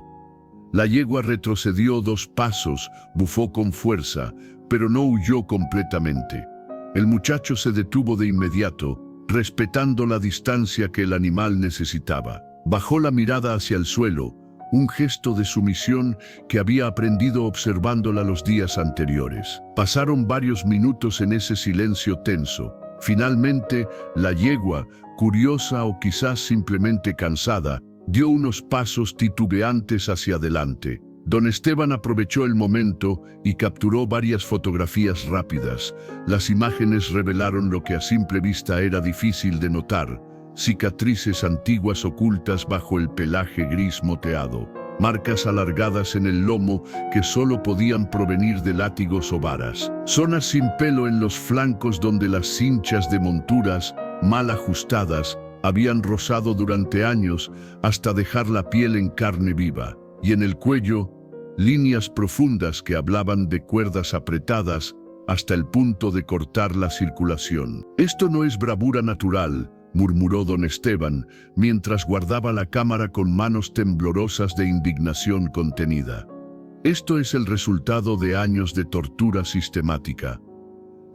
La yegua retrocedió 2 pasos, bufó con fuerza, pero no huyó completamente. El muchacho se detuvo de inmediato, respetando la distancia que el animal necesitaba. Bajó la mirada hacia el suelo, un gesto de sumisión que había aprendido observándola los días anteriores. Pasaron varios minutos en ese silencio tenso. Finalmente, la yegua, curiosa o quizás simplemente cansada, dio unos pasos titubeantes hacia adelante. Don Esteban aprovechó el momento y capturó varias fotografías rápidas. Las imágenes revelaron lo que a simple vista era difícil de notar: cicatrices antiguas ocultas bajo el pelaje gris moteado, marcas alargadas en el lomo que solo podían provenir de látigos o varas, zonas sin pelo en los flancos donde las cinchas de monturas, mal ajustadas, habían rozado durante años hasta dejar la piel en carne viva, y en el cuello, líneas profundas que hablaban de cuerdas apretadas hasta el punto de cortar la circulación. «Esto no es bravura natural», murmuró don Esteban, mientras guardaba la cámara con manos temblorosas de indignación contenida. «Esto es el resultado de años de tortura sistemática».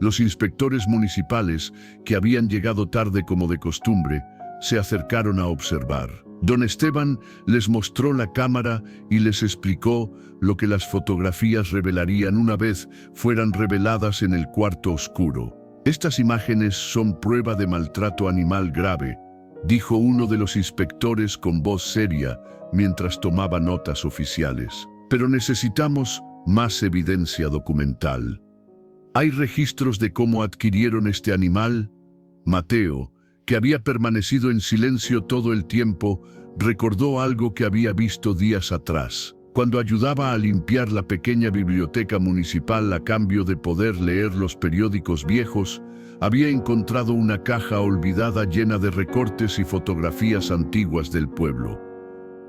Los inspectores municipales, que habían llegado tarde como de costumbre, se acercaron a observar. Don Esteban les mostró la cámara y les explicó lo que las fotografías revelarían una vez fueran reveladas en el cuarto oscuro. «Estas imágenes son prueba de maltrato animal grave», dijo uno de los inspectores con voz seria mientras tomaba notas oficiales. «Pero necesitamos más evidencia documental. ¿Hay registros de cómo adquirieron este animal?» Mateo, que había permanecido en silencio todo el tiempo, recordó algo que había visto días atrás. Cuando ayudaba a limpiar la pequeña biblioteca municipal a cambio de poder leer los periódicos viejos, había encontrado una caja olvidada llena de recortes y fotografías antiguas del pueblo.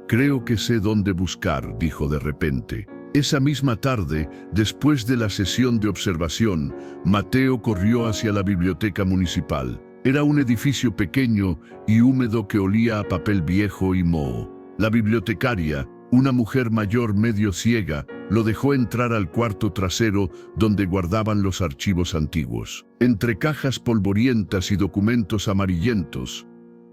«Creo que sé dónde buscar», dijo de repente. Esa misma tarde, después de la sesión de observación, Mateo corrió hacia la biblioteca municipal. Era un edificio pequeño y húmedo que olía a papel viejo y moho. La bibliotecaria, una mujer mayor medio ciega, lo dejó entrar al cuarto trasero donde guardaban los archivos antiguos. Entre cajas polvorientas y documentos amarillentos,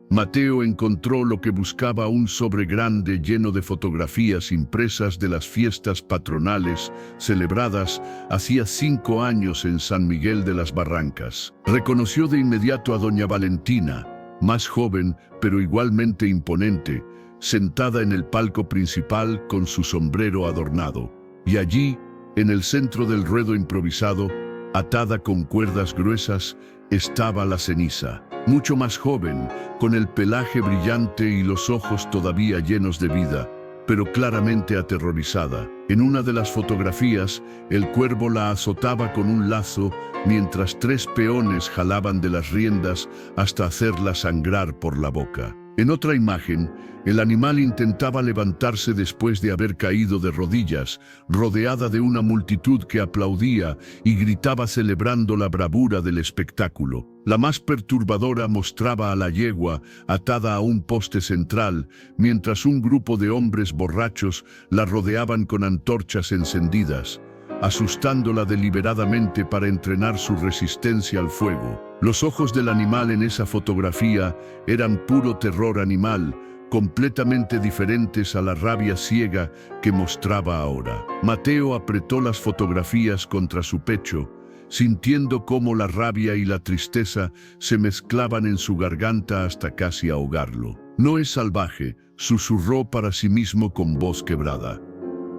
Mateo encontró lo que buscaba: un sobre grande lleno de fotografías impresas de las fiestas patronales celebradas hacía 5 años en San Miguel de las Barrancas. Reconoció de inmediato a doña Valentina, más joven pero igualmente imponente, sentada en el palco principal con su sombrero adornado. Y allí, en el centro del ruedo improvisado, atada con cuerdas gruesas, estaba la ceniza. Mucho más joven, con el pelaje brillante y los ojos todavía llenos de vida, pero claramente aterrorizada. En una de las fotografías, el cuervo la azotaba con un lazo, mientras 3 peones jalaban de las riendas hasta hacerla sangrar por la boca. En otra imagen, el animal intentaba levantarse después de haber caído de rodillas, rodeada de una multitud que aplaudía y gritaba celebrando la bravura del espectáculo. La más perturbadora mostraba a la yegua atada a un poste central, mientras un grupo de hombres borrachos la rodeaban con antorchas encendidas, asustándola deliberadamente para entrenar su resistencia al fuego. Los ojos del animal en esa fotografía eran puro terror animal, completamente diferentes a la rabia ciega que mostraba ahora. Mateo apretó las fotografías contra su pecho, sintiendo cómo la rabia y la tristeza se mezclaban en su garganta hasta casi ahogarlo. «No es salvaje», susurró para sí mismo con voz quebrada.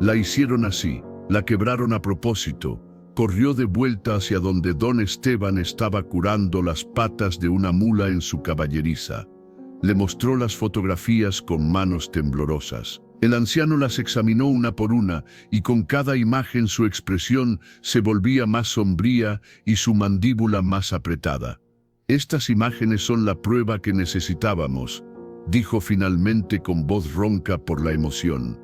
«La hicieron así, la quebraron a propósito». Corrió de vuelta hacia donde don Esteban estaba curando las patas de una mula en su caballeriza. Le mostró las fotografías con manos temblorosas. El anciano las examinó una por una, y con cada imagen su expresión se volvía más sombría y su mandíbula más apretada. «Estas imágenes son la prueba que necesitábamos», dijo finalmente con voz ronca por la emoción.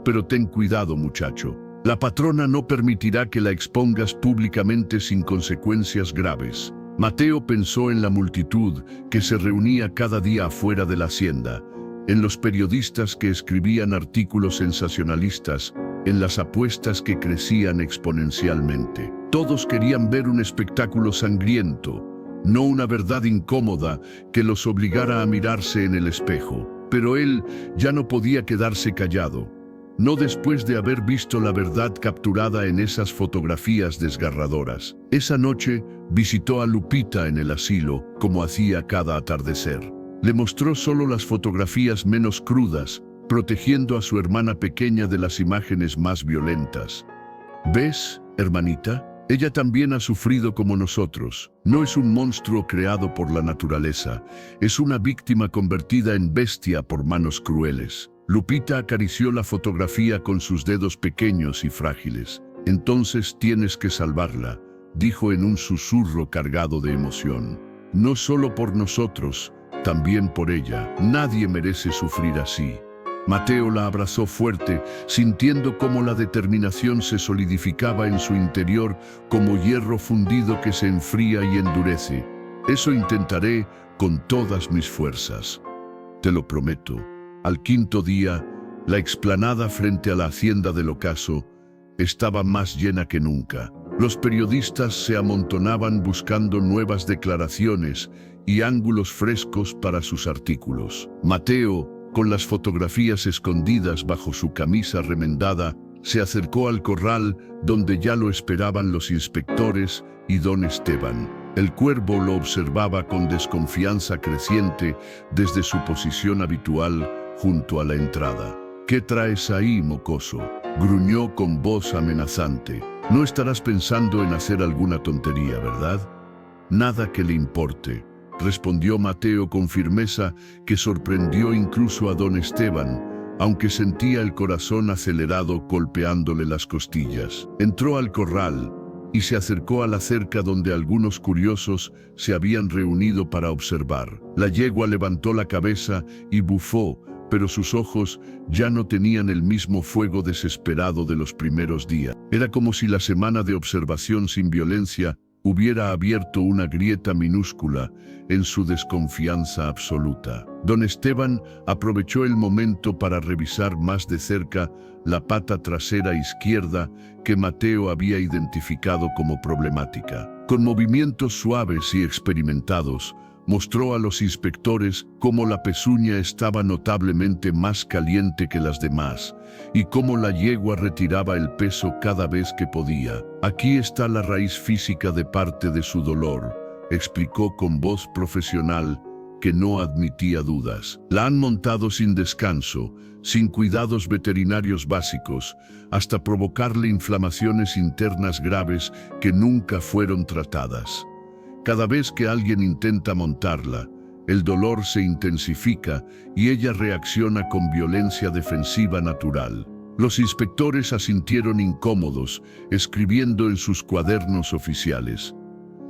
«Pero ten cuidado, muchacho. La patrona no permitirá que la expongas públicamente sin consecuencias graves». Mateo pensó en la multitud que se reunía cada día afuera de la hacienda, en los periodistas que escribían artículos sensacionalistas, en las apuestas que crecían exponencialmente. Todos querían ver un espectáculo sangriento, no una verdad incómoda que los obligara a mirarse en el espejo. Pero él ya no podía quedarse callado. No después de haber visto la verdad capturada en esas fotografías desgarradoras. Esa noche visitó a Lupita en el asilo, como hacía cada atardecer. Le mostró solo las fotografías menos crudas, protegiendo a su hermana pequeña de las imágenes más violentas. «¿Ves, hermanita? Ella también ha sufrido como nosotros. No es un monstruo creado por la naturaleza, es una víctima convertida en bestia por manos crueles». Lupita acarició la fotografía con sus dedos pequeños y frágiles. «Entonces tienes que salvarla», dijo en un susurro cargado de emoción. «No solo por nosotros, también por ella. Nadie merece sufrir así». Mateo la abrazó fuerte, sintiendo cómo la determinación se solidificaba en su interior como hierro fundido que se enfría y endurece. «Eso intentaré con todas mis fuerzas. Te lo prometo». Al 5.º día, la explanada frente a la hacienda del ocaso estaba más llena que nunca. Los periodistas se amontonaban buscando nuevas declaraciones y ángulos frescos para sus artículos. Mateo, con las fotografías escondidas bajo su camisa remendada, se acercó al corral donde ya lo esperaban los inspectores y don Esteban. El cuervo lo observaba con desconfianza creciente desde su posición habitual junto a la entrada. «¿Qué traes ahí, mocoso?», gruñó con voz amenazante. «No estarás pensando en hacer alguna tontería, ¿verdad?». «Nada que le importe», respondió Mateo con firmeza que sorprendió incluso a don Esteban, aunque sentía el corazón acelerado golpeándole las costillas. Entró al corral y se acercó a la cerca donde algunos curiosos se habían reunido para observar. La yegua levantó la cabeza y bufó, pero sus ojos ya no tenían el mismo fuego desesperado de los primeros días. Era como si la semana de observación sin violencia hubiera abierto una grieta minúscula en su desconfianza absoluta. Don Esteban aprovechó el momento para revisar más de cerca la pata trasera izquierda que Mateo había identificado como problemática. Con movimientos suaves y experimentados, mostró a los inspectores cómo la pezuña estaba notablemente más caliente que las demás y cómo la yegua retiraba el peso cada vez que podía. Aquí está la raíz física de parte de su dolor, explicó con voz profesional que no admitía dudas. La han montado sin descanso, sin cuidados veterinarios básicos, hasta provocarle inflamaciones internas graves que nunca fueron tratadas. Cada vez que alguien intenta montarla, el dolor se intensifica y ella reacciona con violencia defensiva natural. Los inspectores asintieron incómodos, escribiendo en sus cuadernos oficiales.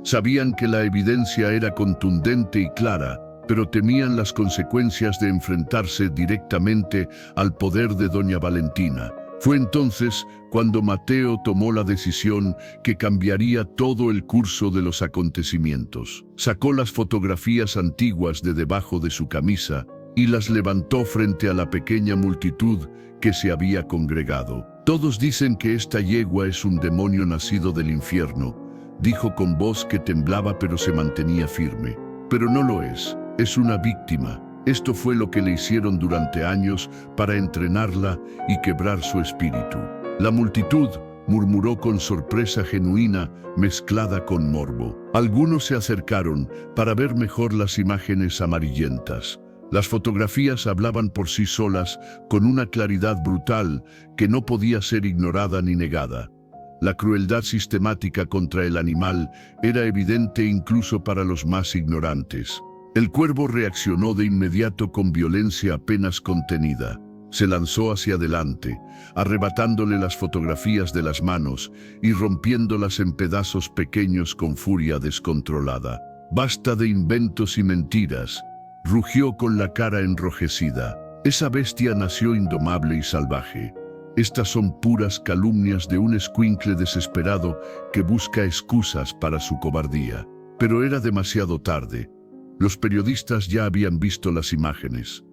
Sabían que la evidencia era contundente y clara, pero temían las consecuencias de enfrentarse directamente al poder de doña Valentina. Fue entonces cuando Mateo tomó la decisión que cambiaría todo el curso de los acontecimientos. Sacó las fotografías antiguas de debajo de su camisa y las levantó frente a la pequeña multitud que se había congregado. Todos dicen que esta yegua es un demonio nacido del infierno, dijo con voz que temblaba pero se mantenía firme. Pero no lo es una víctima. Esto fue lo que le hicieron durante años para entrenarla y quebrar su espíritu. La multitud murmuró con sorpresa genuina mezclada con morbo. Algunos se acercaron para ver mejor las imágenes amarillentas. Las fotografías hablaban por sí solas con una claridad brutal que no podía ser ignorada ni negada. La crueldad sistemática contra el animal era evidente incluso para los más ignorantes. El cuervo reaccionó de inmediato con violencia apenas contenida. Se lanzó hacia adelante, arrebatándole las fotografías de las manos y rompiéndolas en pedazos pequeños con furia descontrolada. «Basta de inventos y mentiras», rugió con la cara enrojecida. «Esa bestia nació indomable y salvaje. Estas son puras calumnias de un escuincle desesperado que busca excusas para su cobardía». Pero era demasiado tarde. Los periodistas ya habían visto las imágenes.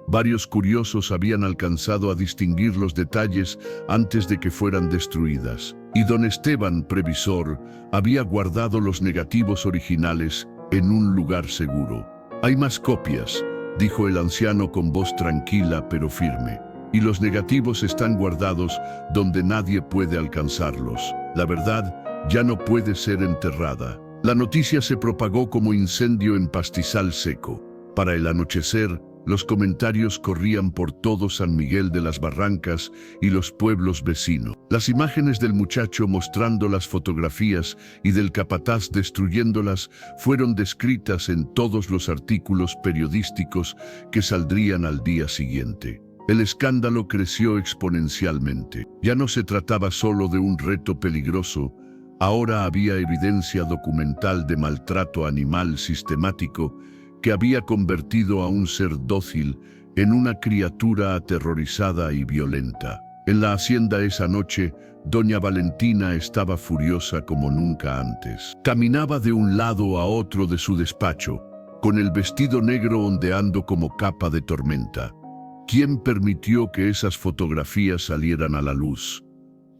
Varios curiosos habían alcanzado a distinguir los detalles antes de que fueran destruidas. Y don Esteban, previsor, había guardado los negativos originales en un lugar seguro. «Hay más copias», dijo el anciano con voz tranquila pero firme. «Y los negativos están guardados donde nadie puede alcanzarlos. La verdad ya no puede ser enterrada». La noticia se propagó como incendio en pastizal seco. Para el anochecer, los comentarios corrían por todo San Miguel de las Barrancas y los pueblos vecinos. Las imágenes del muchacho mostrando las fotografías y del capataz destruyéndolas fueron descritas en todos los artículos periodísticos que saldrían al día siguiente. El escándalo creció exponencialmente. Ya no se trataba solo de un reto peligroso. Ahora había evidencia documental de maltrato animal sistemático que había convertido a un ser dócil en una criatura aterrorizada y violenta. En la hacienda esa noche, doña Valentina estaba furiosa como nunca antes. Caminaba de un lado a otro de su despacho, con el vestido negro ondeando como capa de tormenta. ¿Quién permitió que esas fotografías salieran a la luz?,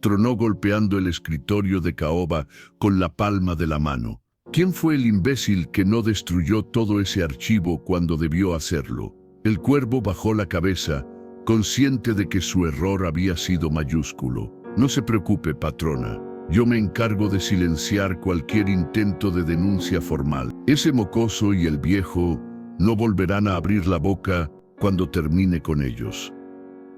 tronó golpeando el escritorio de caoba con la palma de la mano. ¿Quién fue el imbécil que no destruyó todo ese archivo cuando debió hacerlo? El cuervo bajó la cabeza, consciente de que su error había sido mayúsculo. «No se preocupe, patrona. Yo me encargo de silenciar cualquier intento de denuncia formal. Ese mocoso y el viejo no volverán a abrir la boca cuando termine con ellos».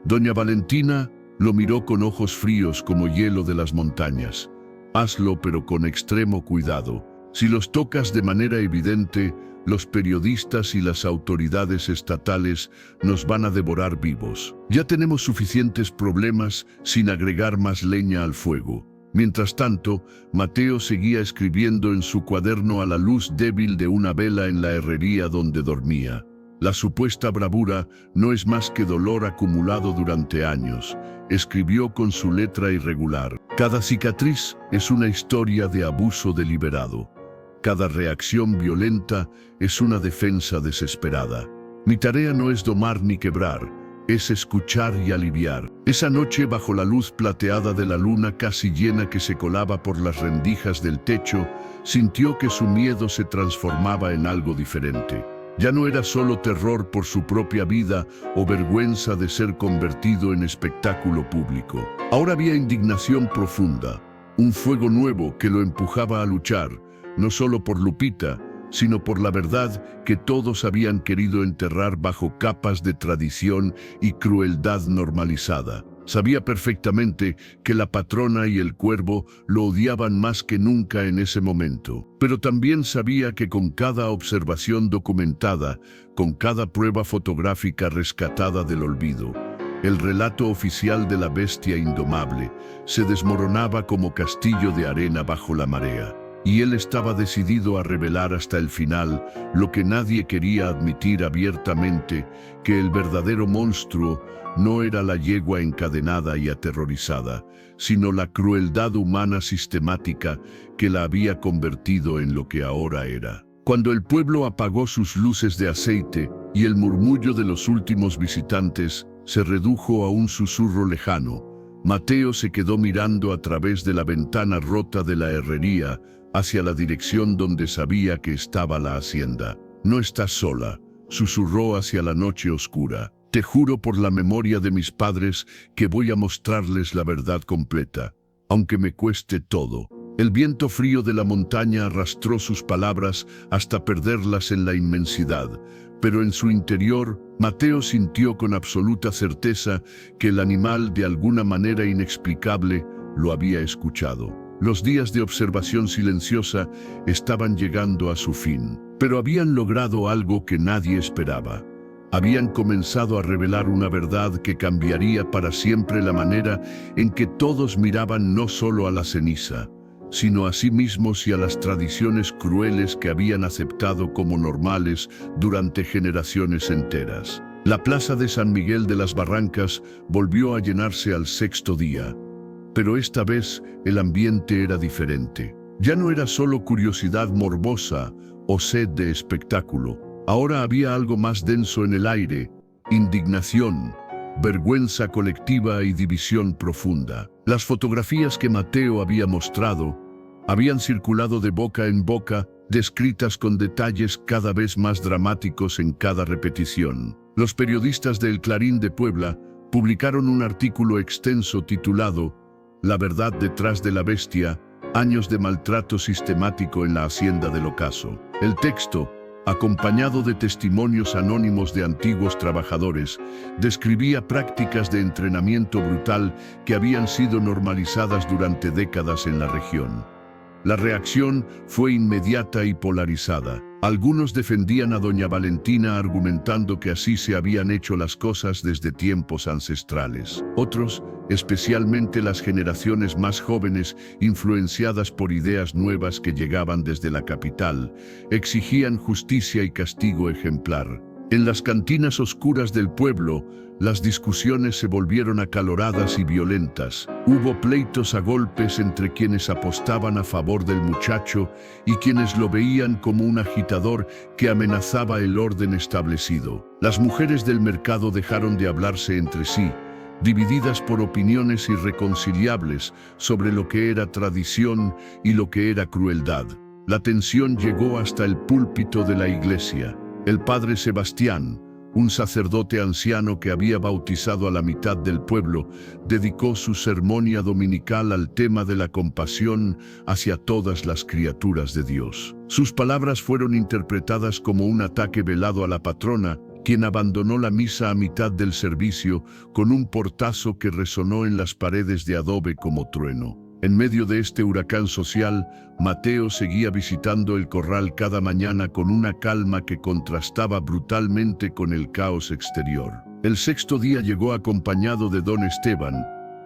Doña Valentina lo miró con ojos fríos como hielo de las montañas. «Hazlo, pero con extremo cuidado. Si los tocas de manera evidente, los periodistas y las autoridades estatales nos van a devorar vivos. Ya tenemos suficientes problemas sin agregar más leña al fuego. Mientras tanto, Mateo seguía escribiendo en su cuaderno a la luz débil de una vela en la herrería donde dormía. La supuesta bravura no es más que dolor acumulado durante años, escribió con su letra irregular. Cada cicatriz es una historia de abuso deliberado. Cada reacción violenta es una defensa desesperada. Mi tarea no es domar ni quebrar, es escuchar y aliviar. Esa noche, bajo la luz plateada de la luna casi llena que se colaba por las rendijas del techo, sintió que su miedo se transformaba en algo diferente. Ya no era solo terror por su propia vida o vergüenza de ser convertido en espectáculo público. Ahora había indignación profunda, un fuego nuevo que lo empujaba a luchar, no solo por Lupita, sino por la verdad que todos habían querido enterrar bajo capas de tradición y crueldad normalizada. Sabía perfectamente que la patrona y el cuervo lo odiaban más que nunca en ese momento, pero también sabía que con cada observación documentada, con cada prueba fotográfica rescatada del olvido, el relato oficial de la bestia indomable se desmoronaba como castillo de arena bajo la marea. Y él estaba decidido a revelar hasta el final lo que nadie quería admitir abiertamente, que el verdadero monstruo no era la yegua encadenada y aterrorizada, sino la crueldad humana sistemática que la había convertido en lo que ahora era. Cuando el pueblo apagó sus luces de aceite y el murmullo de los últimos visitantes se redujo a un susurro lejano, Mateo se quedó mirando a través de la ventana rota de la herrería hacia la dirección donde sabía que estaba la hacienda. No estás sola, susurró hacia la noche oscura. Te juro por la memoria de mis padres que voy a mostrarles la verdad completa, aunque me cueste todo. El viento frío de la montaña arrastró sus palabras hasta perderlas en la inmensidad, pero en su interior, Mateo sintió con absoluta certeza que el animal, de alguna manera inexplicable, lo había escuchado. Los días de observación silenciosa estaban llegando a su fin, pero habían logrado algo que nadie esperaba. Habían comenzado a revelar una verdad que cambiaría para siempre la manera en que todos miraban no solo a la ceniza, sino a sí mismos y a las tradiciones crueles que habían aceptado como normales durante generaciones enteras. La plaza de San Miguel de las Barrancas volvió a llenarse al sexto día. Pero esta vez el ambiente era diferente. Ya no era solo curiosidad morbosa o sed de espectáculo. Ahora había algo más denso en el aire: indignación, vergüenza colectiva y división profunda. Las fotografías que Mateo había mostrado habían circulado de boca en boca, descritas con detalles cada vez más dramáticos en cada repetición. Los periodistas de El Clarín de Puebla publicaron un artículo extenso titulado La verdad detrás de la bestia, años de maltrato sistemático en la hacienda del Ocaso. El texto, acompañado de testimonios anónimos de antiguos trabajadores, describía prácticas de entrenamiento brutal que habían sido normalizadas durante décadas en la región. La reacción fue inmediata y polarizada. Algunos defendían a doña Valentina argumentando que así se habían hecho las cosas desde tiempos ancestrales. Otros, especialmente las generaciones más jóvenes, influenciadas por ideas nuevas que llegaban desde la capital, exigían justicia y castigo ejemplar. En las cantinas oscuras del pueblo, las discusiones se volvieron acaloradas y violentas. Hubo pleitos a golpes entre quienes apostaban a favor del muchacho y quienes lo veían como un agitador que amenazaba el orden establecido. Las mujeres del mercado dejaron de hablarse entre sí, divididas por opiniones irreconciliables sobre lo que era tradición y lo que era crueldad. La tensión llegó hasta el púlpito de la iglesia. El padre Sebastián, un sacerdote anciano que había bautizado a la mitad del pueblo, dedicó su ceremonia dominical al tema de la compasión hacia todas las criaturas de Dios. Sus palabras fueron interpretadas como un ataque velado a la patrona, quien abandonó la misa a mitad del servicio con un portazo que resonó en las paredes de adobe como trueno. En medio de este huracán social, Mateo seguía visitando el corral cada mañana con una calma que contrastaba brutalmente con el caos exterior. El sexto día llegó acompañado de don Esteban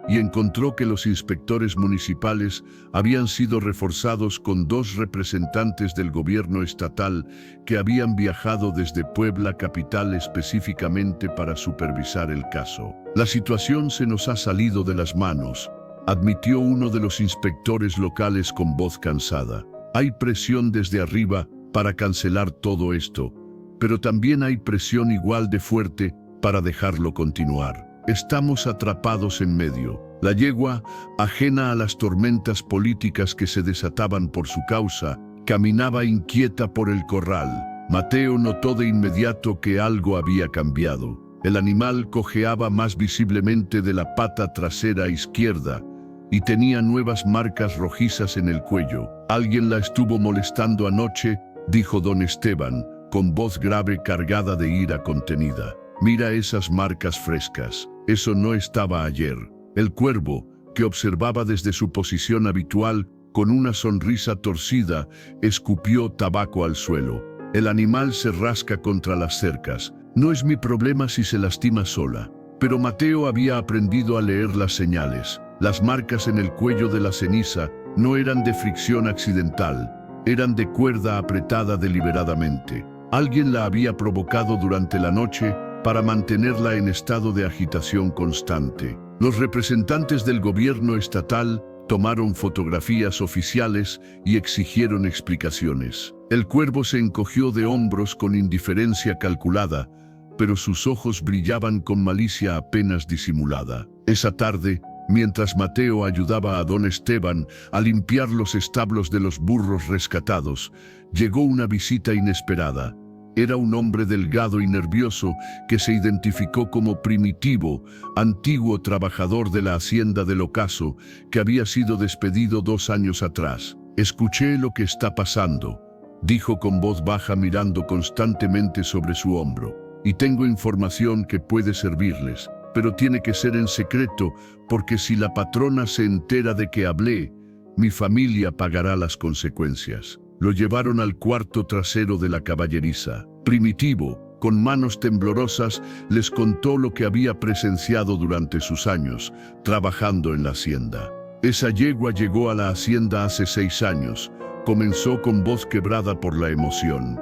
y encontró que los inspectores municipales habían sido reforzados con 2 representantes del gobierno estatal que habían viajado desde Puebla capital específicamente para supervisar el caso. La situación se nos ha salido de las manos, admitió uno de los inspectores locales con voz cansada. Hay presión desde arriba para cancelar todo esto, pero también hay presión igual de fuerte para dejarlo continuar. Estamos atrapados en medio. La yegua, ajena a las tormentas políticas que se desataban por su causa, caminaba inquieta por el corral. Mateo notó de inmediato que algo había cambiado. El animal cojeaba más visiblemente de la pata trasera izquierda y tenía nuevas marcas rojizas en el cuello. Alguien la estuvo molestando anoche, dijo don Esteban, con voz grave cargada de ira contenida. Mira esas marcas frescas. Eso no estaba ayer. El cuervo, que observaba desde su posición habitual, con una sonrisa torcida, escupió tabaco al suelo. El animal se rasca contra las cercas. No es mi problema si se lastima sola. Pero Mateo había aprendido a leer las señales. Las marcas en el cuello de la ceniza no eran de fricción accidental, eran de cuerda apretada deliberadamente. Alguien la había provocado durante la noche para mantenerla en estado de agitación constante. Los representantes del gobierno estatal tomaron fotografías oficiales y exigieron explicaciones. El cuervo se encogió de hombros con indiferencia calculada, pero sus ojos brillaban con malicia apenas disimulada. Esa tarde, mientras Mateo ayudaba a don Esteban a limpiar los establos de los burros rescatados, llegó una visita inesperada. Era un hombre delgado y nervioso que se identificó como Primitivo, antiguo trabajador de la hacienda del Ocaso, que había sido despedido 2 años atrás. «Escuché lo que está pasando», dijo con voz baja mirando constantemente sobre su hombro. «Y tengo información que puede servirles, pero tiene que ser en secreto, porque si la patrona se entera de que hablé, mi familia pagará las consecuencias». Lo llevaron al cuarto trasero de la caballeriza. Primitivo, con manos temblorosas, les contó lo que había presenciado durante sus años, trabajando en la hacienda. Esa yegua llegó a la hacienda hace 6 años, comenzó con voz quebrada por la emoción.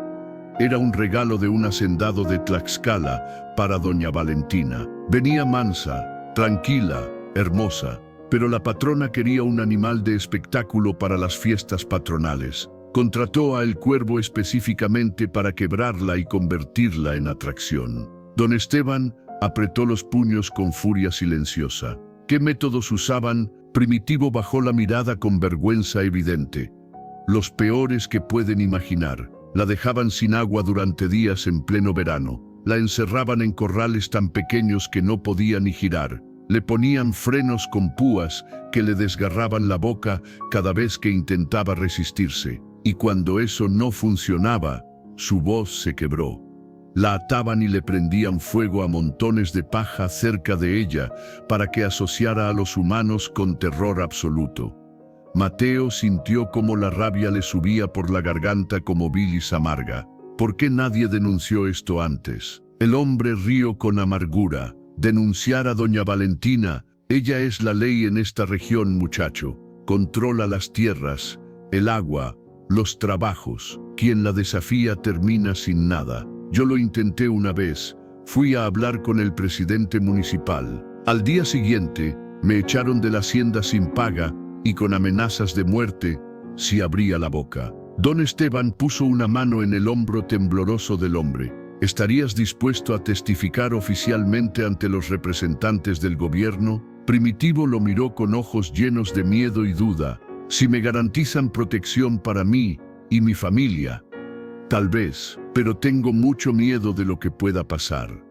Era un regalo de un hacendado de Tlaxcala para doña Valentina. Venía mansa, tranquila, hermosa, pero la patrona quería un animal de espectáculo para las fiestas patronales. Contrató a El Cuervo específicamente para quebrarla y convertirla en atracción. Don Esteban apretó los puños con furia silenciosa. ¿Qué métodos usaban? Primitivo bajó la mirada con vergüenza evidente. Los peores que pueden imaginar. La dejaban sin agua durante días en pleno verano. La encerraban en corrales tan pequeños que no podía ni girar. Le ponían frenos con púas que le desgarraban la boca cada vez que intentaba resistirse. Y cuando eso no funcionaba, su voz se quebró. La ataban y le prendían fuego a montones de paja cerca de ella para que asociara a los humanos con terror absoluto. Mateo sintió cómo la rabia le subía por la garganta como bilis amarga. ¿Por qué nadie denunció esto antes? El hombre rió con amargura. Denunciar a doña Valentina. Ella es la ley en esta región, muchacho. Controla las tierras, el agua, los trabajos. Quien la desafía termina sin nada. Yo lo intenté una vez. Fui a hablar con el presidente municipal. Al día siguiente, me echaron de la hacienda sin paga y con amenazas de muerte si abría la boca. Don Esteban puso una mano en el hombro tembloroso del hombre. ¿Estarías dispuesto a testificar oficialmente ante los representantes del gobierno? Primitivo lo miró con ojos llenos de miedo y duda. Si me garantizan protección para mí y mi familia, tal vez, pero tengo mucho miedo de lo que pueda pasar.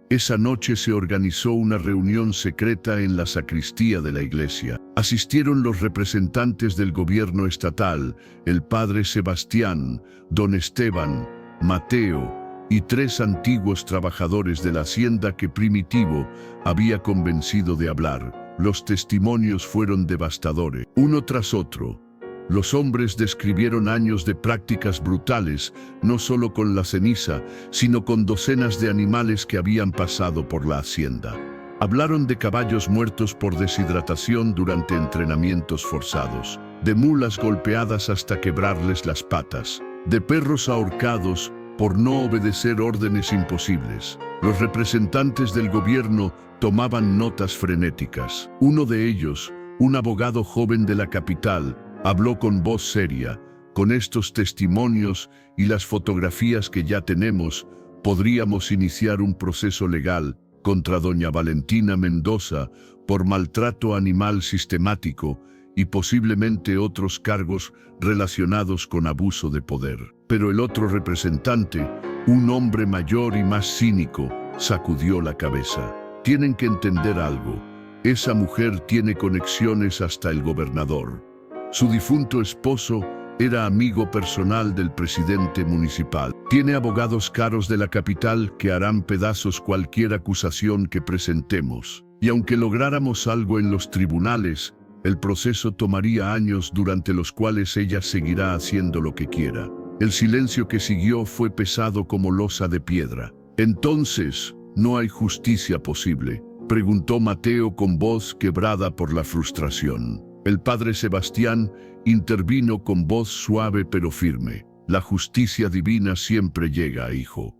Esa noche se organizó una reunión secreta en la sacristía de la iglesia. Asistieron los representantes del gobierno estatal, el padre Sebastián, don Esteban, Mateo y 3 antiguos trabajadores de la hacienda que Primitivo había convencido de hablar. Los testimonios fueron devastadores. Uno tras otro, los hombres describieron años de prácticas brutales, no solo con la ceniza, sino con docenas de animales que habían pasado por la hacienda. Hablaron de caballos muertos por deshidratación durante entrenamientos forzados, de mulas golpeadas hasta quebrarles las patas, de perros ahorcados por no obedecer órdenes imposibles. Los representantes del gobierno tomaban notas frenéticas. Uno de ellos, un abogado joven de la capital, habló con voz seria: con estos testimonios y las fotografías que ya tenemos, podríamos iniciar un proceso legal contra doña Valentina Mendoza por maltrato animal sistemático y posiblemente otros cargos relacionados con abuso de poder. Pero el otro representante, un hombre mayor y más cínico, sacudió la cabeza. Tienen que entender algo. Esa mujer tiene conexiones hasta el gobernador. Su difunto esposo era amigo personal del presidente municipal. Tiene abogados caros de la capital que harán pedazos cualquier acusación que presentemos. Y aunque lográramos algo en los tribunales, el proceso tomaría años durante los cuales ella seguirá haciendo lo que quiera. El silencio que siguió fue pesado como losa de piedra. Entonces, ¿no hay justicia posible?, preguntó Mateo con voz quebrada por la frustración. El padre Sebastián intervino con voz suave pero firme. La justicia divina siempre llega, hijo.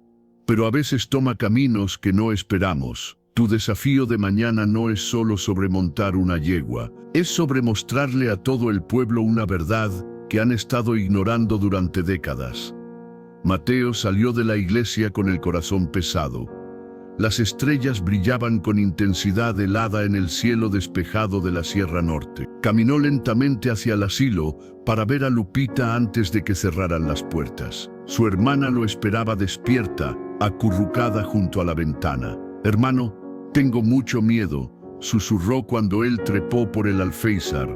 Pero a veces toma caminos que no esperamos. Tu desafío de mañana no es solo sobre montar una yegua, es sobre mostrarle a todo el pueblo una verdad que han estado ignorando durante décadas. Mateo salió de la iglesia con el corazón pesado. Las estrellas brillaban con intensidad helada en el cielo despejado de la Sierra Norte. Caminó lentamente hacia el asilo para ver a Lupita antes de que cerraran las puertas. Su hermana lo esperaba despierta, acurrucada junto a la ventana. «Hermano, tengo mucho miedo», susurró cuando él trepó por el alféizar.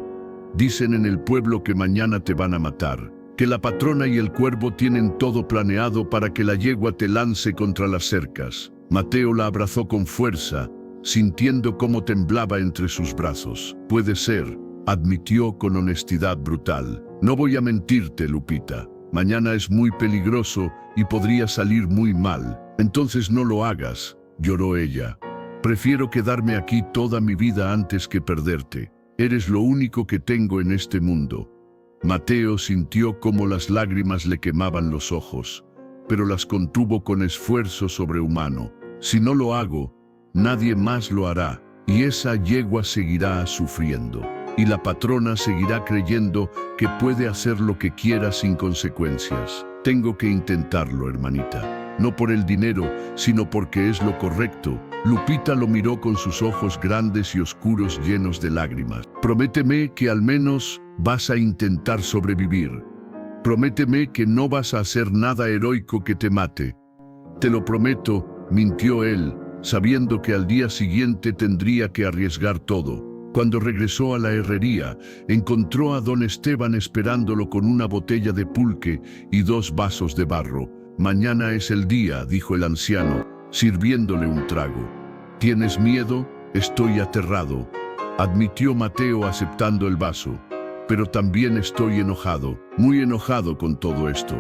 «Dicen en el pueblo que mañana te van a matar, que la patrona y el cuervo tienen todo planeado para que la yegua te lance contra las cercas». Mateo la abrazó con fuerza, sintiendo cómo temblaba entre sus brazos. «Puede ser», admitió con honestidad brutal. «No voy a mentirte, Lupita. Mañana es muy peligroso y podría salir muy mal. Entonces no lo hagas», lloró ella. «Prefiero quedarme aquí toda mi vida antes que perderte. Eres lo único que tengo en este mundo». Mateo sintió cómo las lágrimas le quemaban los ojos, pero las contuvo con esfuerzo sobrehumano. «Si no lo hago, nadie más lo hará, y esa yegua seguirá sufriendo. Y la patrona seguirá creyendo que puede hacer lo que quiera sin consecuencias. Tengo que intentarlo, hermanita. No por el dinero, sino porque es lo correcto». Lupita lo miró con sus ojos grandes y oscuros llenos de lágrimas. «Prométeme que al menos vas a intentar sobrevivir. Prométeme que no vas a hacer nada heroico que te mate». «Te lo prometo», mintió él, sabiendo que al día siguiente tendría que arriesgar todo. Cuando regresó a la herrería, encontró a don Esteban esperándolo con una botella de pulque y 2 vasos de barro. «Mañana es el día», dijo el anciano, sirviéndole un trago. «¿Tienes miedo?». «Estoy aterrado», admitió Mateo aceptando el vaso. «Pero también estoy enojado, muy enojado con todo esto».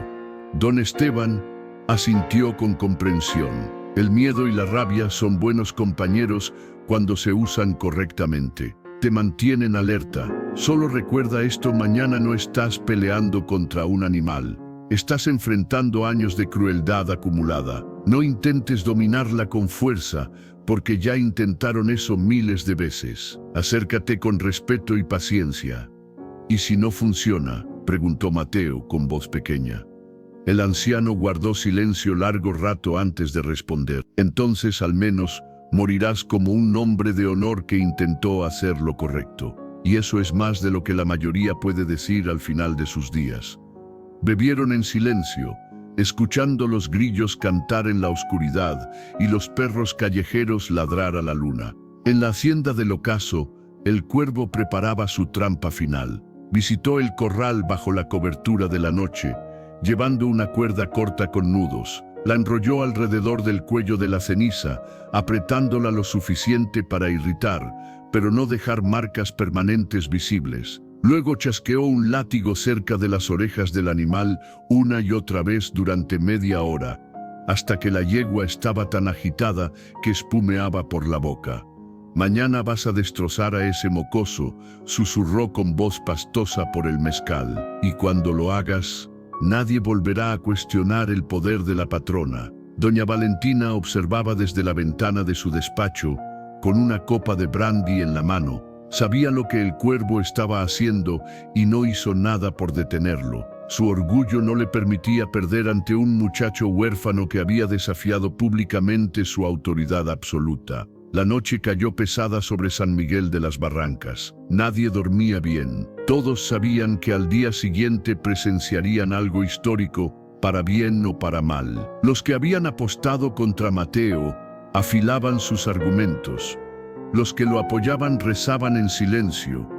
Don Esteban asintió con comprensión. El miedo y la rabia son buenos compañeros cuando se usan correctamente. Te mantienen alerta. Solo recuerda esto: mañana no estás peleando contra un animal. Estás enfrentando años de crueldad acumulada. No intentes dominarla con fuerza, porque ya intentaron eso miles de veces. Acércate con respeto y paciencia». «¿Y si no funciona?», preguntó Mateo con voz pequeña. El anciano guardó silencio largo rato antes de responder. «Entonces al menos morirás como un hombre de honor que intentó hacer lo correcto. Y eso es más de lo que la mayoría puede decir al final de sus días». Bebieron en silencio, escuchando los grillos cantar en la oscuridad y los perros callejeros ladrar a la luna. En la hacienda del ocaso, el cuervo preparaba su trampa final. Visitó el corral bajo la cobertura de la noche, llevando una cuerda corta con nudos. La enrolló alrededor del cuello de la ceniza, apretándola lo suficiente para irritar, pero no dejar marcas permanentes visibles. Luego chasqueó un látigo cerca de las orejas del animal una y otra vez durante media hora, hasta que la yegua estaba tan agitada que espumeaba por la boca. «Mañana vas a destrozar a ese mocoso», susurró con voz pastosa por el mezcal. «Y cuando lo hagas, nadie volverá a cuestionar el poder de la patrona». Doña Valentina observaba desde la ventana de su despacho, con una copa de brandy en la mano. Sabía lo que el cuervo estaba haciendo y no hizo nada por detenerlo. Su orgullo no le permitía perder ante un muchacho huérfano que había desafiado públicamente su autoridad absoluta. La noche cayó pesada sobre San Miguel de las Barrancas. Nadie dormía bien. Todos sabían que al día siguiente presenciarían algo histórico, para bien o para mal. Los que habían apostado contra Mateo afilaban sus argumentos. Los que lo apoyaban rezaban en silencio,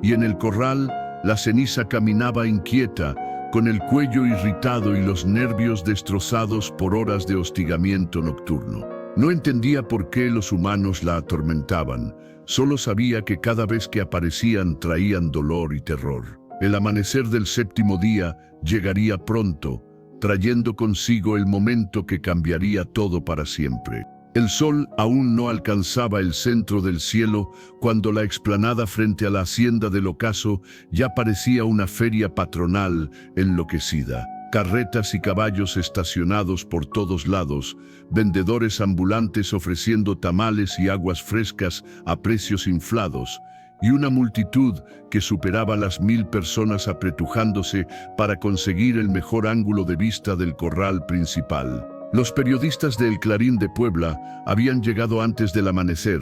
y en el corral la ceniza caminaba inquieta, con el cuello irritado y los nervios destrozados por horas de hostigamiento nocturno. No entendía por qué los humanos la atormentaban, solo sabía que cada vez que aparecían traían dolor y terror. El amanecer del séptimo día llegaría pronto, trayendo consigo el momento que cambiaría todo para siempre. El sol aún no alcanzaba el centro del cielo cuando la explanada frente a la hacienda del ocaso ya parecía una feria patronal enloquecida. Carretas y caballos estacionados por todos lados, vendedores ambulantes ofreciendo tamales y aguas frescas a precios inflados, y una multitud que superaba las 1000 personas apretujándose para conseguir el mejor ángulo de vista del corral principal. Los periodistas de El Clarín de Puebla habían llegado antes del amanecer,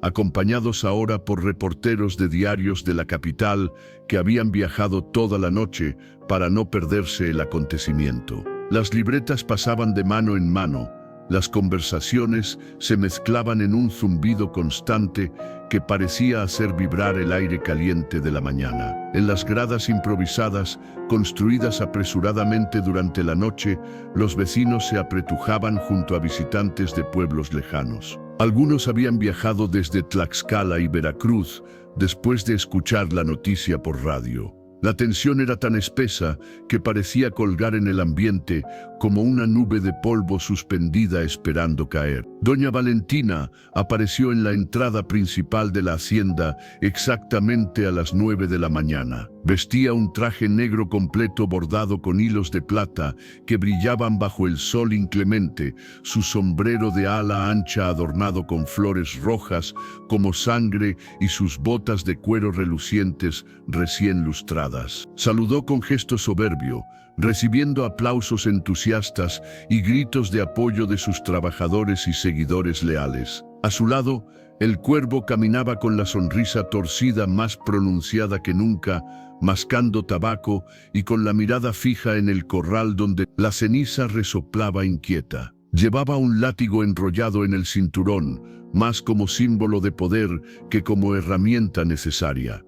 acompañados ahora por reporteros de diarios de la capital que habían viajado toda la noche para no perderse el acontecimiento. Las libretas pasaban de mano en mano, las conversaciones se mezclaban en un zumbido constante que parecía hacer vibrar el aire caliente de la mañana. En las gradas improvisadas, construidas apresuradamente durante la noche, los vecinos se apretujaban junto a visitantes de pueblos lejanos. Algunos habían viajado desde Tlaxcala y Veracruz después de escuchar la noticia por radio. La tensión era tan espesa que parecía colgar en el ambiente como una nube de polvo suspendida esperando caer. Doña Valentina apareció en la entrada principal de la hacienda exactamente a las 9 de la mañana. Vestía un traje negro completo bordado con hilos de plata que brillaban bajo el sol inclemente, su sombrero de ala ancha adornado con flores rojas como sangre y sus botas de cuero relucientes recién lustradas. Saludó con gesto soberbio, recibiendo aplausos entusiastas y gritos de apoyo de sus trabajadores y seguidores leales. A su lado, el cuervo caminaba con la sonrisa torcida más pronunciada que nunca, mascando tabaco y con la mirada fija en el corral donde la ceniza resoplaba inquieta. Llevaba un látigo enrollado en el cinturón, más como símbolo de poder que como herramienta necesaria.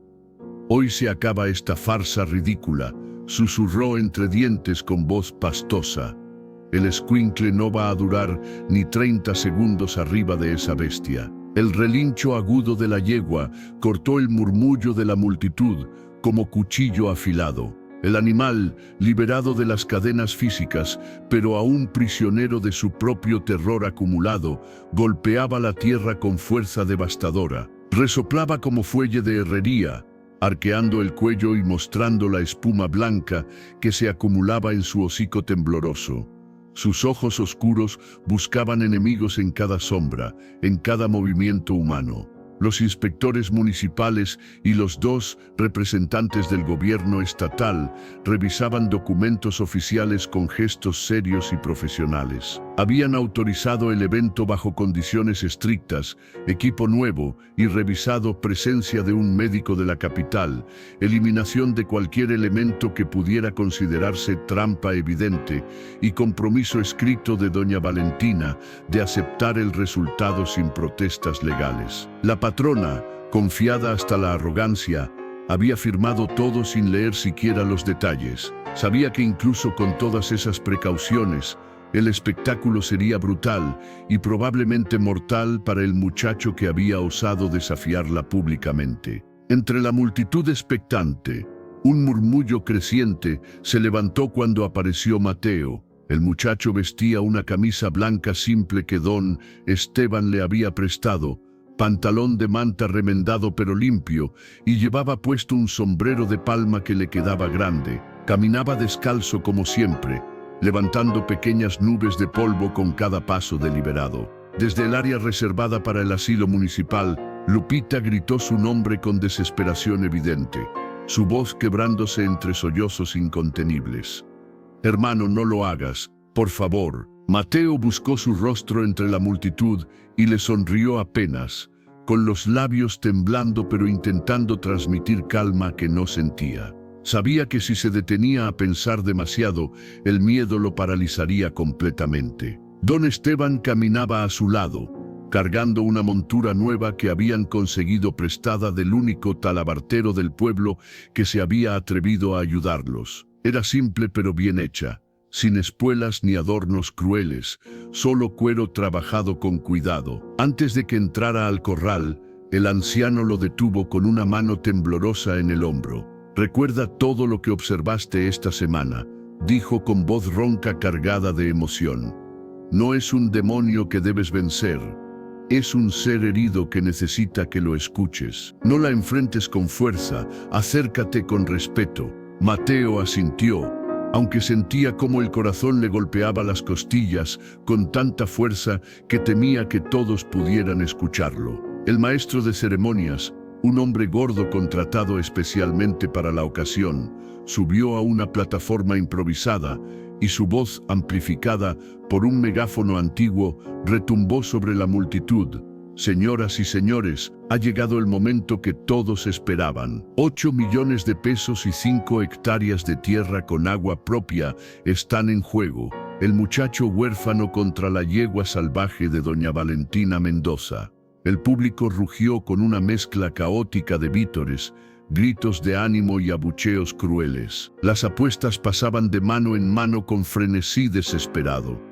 «Hoy se acaba esta farsa ridícula», susurró entre dientes con voz pastosa. «El escuincle no va a durar ni 30 segundos arriba de esa bestia». El relincho agudo de la yegua cortó el murmullo de la multitud como cuchillo afilado. El animal, liberado de las cadenas físicas, pero aún prisionero de su propio terror acumulado, golpeaba la tierra con fuerza devastadora. Resoplaba como fuelle de herrería, arqueando el cuello y mostrando la espuma blanca que se acumulaba en su hocico tembloroso. Sus ojos oscuros buscaban enemigos en cada sombra, en cada movimiento humano. Los inspectores municipales y los 2 representantes del gobierno estatal revisaban documentos oficiales con gestos serios y profesionales. Habían autorizado el evento bajo condiciones estrictas, equipo nuevo y revisado presencia de un médico de la capital, eliminación de cualquier elemento que pudiera considerarse trampa evidente y compromiso escrito de doña Valentina de aceptar el resultado sin protestas legales. La patrona, confiada hasta la arrogancia, había firmado todo sin leer siquiera los detalles. Sabía que incluso con todas esas precauciones, El espectáculo sería brutal y probablemente mortal para el muchacho que había osado desafiarla públicamente. Entre la multitud expectante, un murmullo creciente se levantó cuando apareció Mateo. El muchacho vestía una camisa blanca simple que don Esteban le había prestado, pantalón de manta remendado pero limpio, y llevaba puesto un sombrero de palma que le quedaba grande. Caminaba descalzo como siempre, levantando pequeñas nubes de polvo con cada paso deliberado. Desde el área reservada para el asilo municipal, Lupita gritó su nombre con desesperación evidente, su voz quebrándose entre sollozos incontenibles. «Hermano, no lo hagas, por favor». Mateo buscó su rostro entre la multitud y le sonrió apenas, con los labios temblando pero intentando transmitir calma que no sentía. Sabía que si se detenía a pensar demasiado, el miedo lo paralizaría completamente. Don Esteban caminaba a su lado, cargando una montura nueva que habían conseguido prestada del único talabartero del pueblo que se había atrevido a ayudarlos. Era simple pero bien hecha, sin espuelas ni adornos crueles, solo cuero trabajado con cuidado. Antes de que entrara al corral, el anciano lo detuvo con una mano temblorosa en el hombro. «Recuerda todo lo que observaste esta semana», dijo con voz ronca cargada de emoción. «No es un demonio que debes vencer. Es un ser herido que necesita que lo escuches. No la enfrentes con fuerza, acércate con respeto». Mateo asintió, aunque sentía cómo el corazón le golpeaba las costillas con tanta fuerza que temía que todos pudieran escucharlo. El maestro de ceremonias, un hombre gordo contratado especialmente para la ocasión, subió a una plataforma improvisada y su voz, amplificada por un megáfono antiguo, retumbó sobre la multitud. «Señoras y señores, ha llegado el momento que todos esperaban. 8 millones de pesos y 5 hectáreas de tierra con agua propia están en juego. El muchacho huérfano contra la yegua salvaje de doña Valentina Mendoza». El público rugió con una mezcla caótica de vítores, gritos de ánimo y abucheos crueles. Las apuestas pasaban de mano en mano con frenesí desesperado.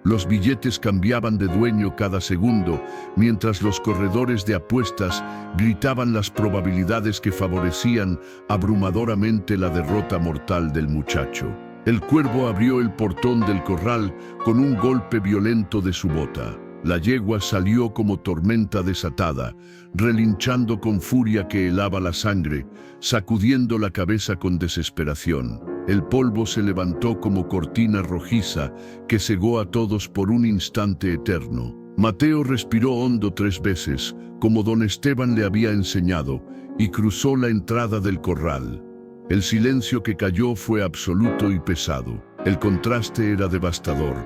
Los billetes cambiaban de dueño cada segundo, mientras los corredores de apuestas gritaban las probabilidades que favorecían abrumadoramente la derrota mortal del muchacho. El cuervo abrió el portón del corral con un golpe violento de su bota. La yegua salió como tormenta desatada, relinchando con furia que helaba la sangre, sacudiendo la cabeza con desesperación. El polvo se levantó como cortina rojiza que cegó a todos por un instante eterno. Mateo respiró hondo 3 veces, como don Esteban le había enseñado, y cruzó la entrada del corral. El silencio que cayó fue absoluto y pesado. El contraste era devastador.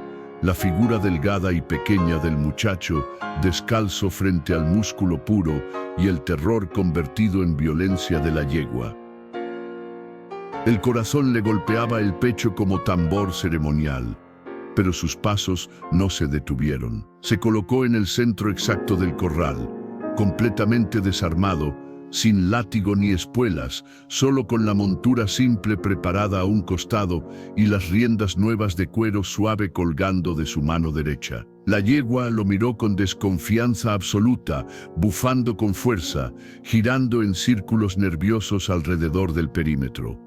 La figura delgada y pequeña del muchacho, descalzo frente al músculo puro, y el terror convertido en violencia de la yegua. El corazón le golpeaba el pecho como tambor ceremonial, pero sus pasos no se detuvieron. Se colocó en el centro exacto del corral, completamente desarmado, sin látigo ni espuelas, solo con la montura simple preparada a un costado y las riendas nuevas de cuero suave colgando de su mano derecha. La yegua lo miró con desconfianza absoluta, bufando con fuerza, girando en círculos nerviosos alrededor del perímetro.